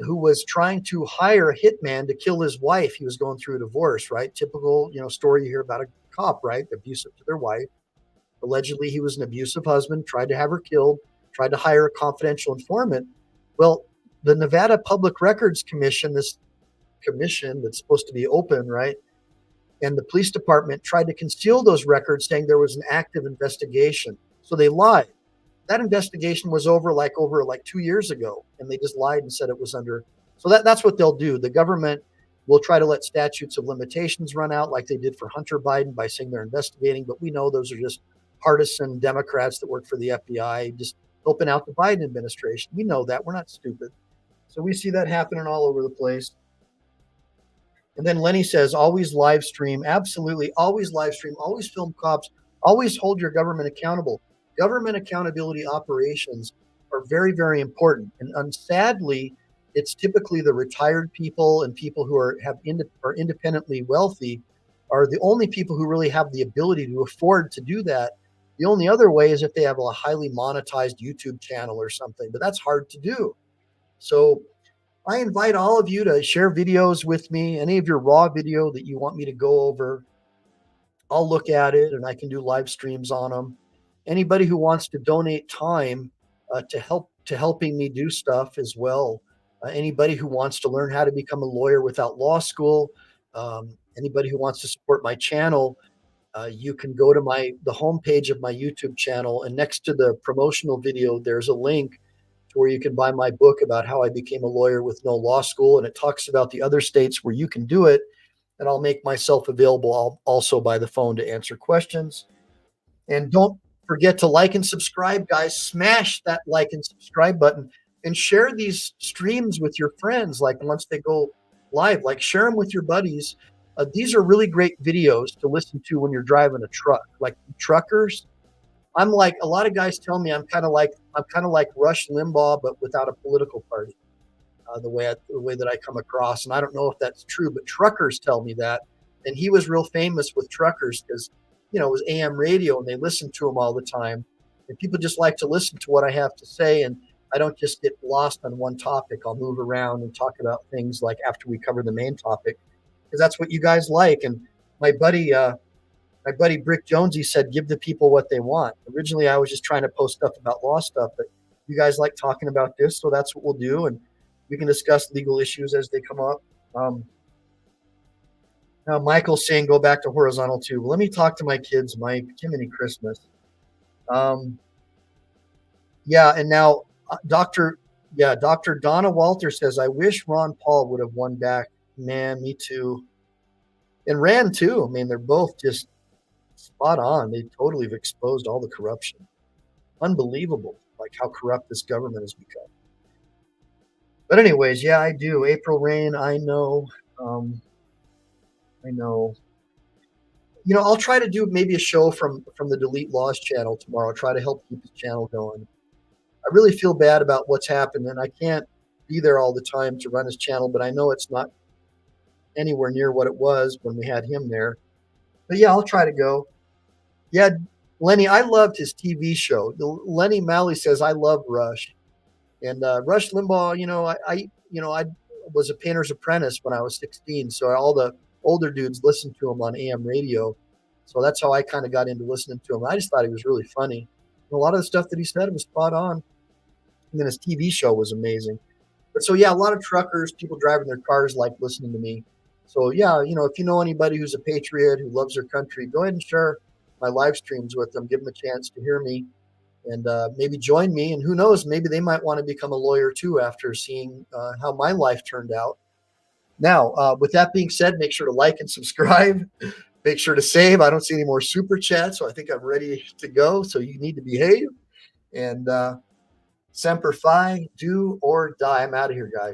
who was trying to hire a hitman to kill his wife. He was going through a divorce, right? Typical, story you hear about a cop, right? Abusive to their wife. Allegedly, he was an abusive husband, tried to have her killed, tried to hire a confidential informant. Well, the Nevada Public Records Commission, this commission that's supposed to be open, right? And the police department tried to conceal those records, saying there was an active investigation. So they lied. That investigation was over like 2 years ago, and they just lied and said it was under. So that's what they'll do. The government will try to let statutes of limitations run out like they did for Hunter Biden by saying they're investigating, but we know those are just partisan Democrats that work for the FBI, just helping out the Biden administration. We know that. We're not stupid. So we see that happening all over the place. And then Lenny says, always live stream. Absolutely. Always live stream. Always film cops. Always hold your government accountable. Government accountability operations are very, very important. And sadly, it's typically the retired people and people who are independently wealthy are the only people who really have the ability to afford to do that. The only other way is if they have a highly monetized YouTube channel or something, but that's hard to do. So I invite all of you to share videos with me, any of your raw video that you want me to go over. I'll look at it and I can do live streams on them. Anybody who wants to donate time to helping me do stuff as well. Anybody who wants to learn how to become a lawyer without law school. Anybody who wants to support my channel, you can go to the homepage of my YouTube channel, and next to the promotional video, there's a link to where you can buy my book about how I became a lawyer with no law school, and it talks about the other states where you can do it. And I'll make myself available also by the phone to answer questions. And don't forget to like and subscribe, guys. Smash that like and subscribe button and share these streams with your friends. Like once they go live, like share them with your buddies. These are really great videos to listen to when you're driving a truck. Like truckers, I'm like, a lot of guys tell me I'm kind of like Rush Limbaugh, but without a political party. The way that I come across, and I don't know if that's true, but truckers tell me that. And he was real famous with truckers because it was AM radio and they listened to him all the time. And people just like to listen to what I have to say, and I don't just get lost on one topic. I'll move around and talk about things like after we cover the main topic, because that's what you guys like. And my buddy Brick Jonesy said, give the people what they want. Originally, I was just trying to post stuff about law stuff, but you guys like talking about this, so that's what we'll do. And we can discuss legal issues as they come up. Now, Michael's saying go back to horizontal tube. Let me talk to my kids, Mike. Jiminy Christmas. Yeah, and now Dr. Donna Walter says, I wish Ron Paul would have won back. Man, me too. And Rand too. I mean, they're both just spot on. They totally have exposed all the corruption. Unbelievable, like how corrupt this government has become. But anyways, yeah, I do. April Rain, I know. I know. I'll try to do maybe a show from the Delete Laws channel tomorrow. I'll try to help keep the channel going. I really feel bad about what's happened, and I can't be there all the time to run his channel, but I know it's not anywhere near what it was when we had him there. But yeah, I'll try to go. Yeah, Lenny, I loved his TV show. Lenny Malley says, I love Rush. And Rush Limbaugh, I was a painter's apprentice when I was 16. So all the older dudes listened to him on AM radio. So that's how I kind of got into listening to him. I just thought he was really funny. And a lot of the stuff that he said was spot on. And then his TV show was amazing. But so, yeah, a lot of truckers, people driving their cars like listening to me. So, yeah, you know, if you know anybody who's a patriot, who loves their country, go ahead and share my live streams with them. Give them a chance to hear me and maybe join me. And who knows, maybe they might want to become a lawyer too after seeing how my life turned out. Now, with that being said, make sure to like and subscribe. Make sure to save. I don't see any more super chats, so I think I'm ready to go. So you need to behave. And Semper Fi, do or die. I'm out of here, guys.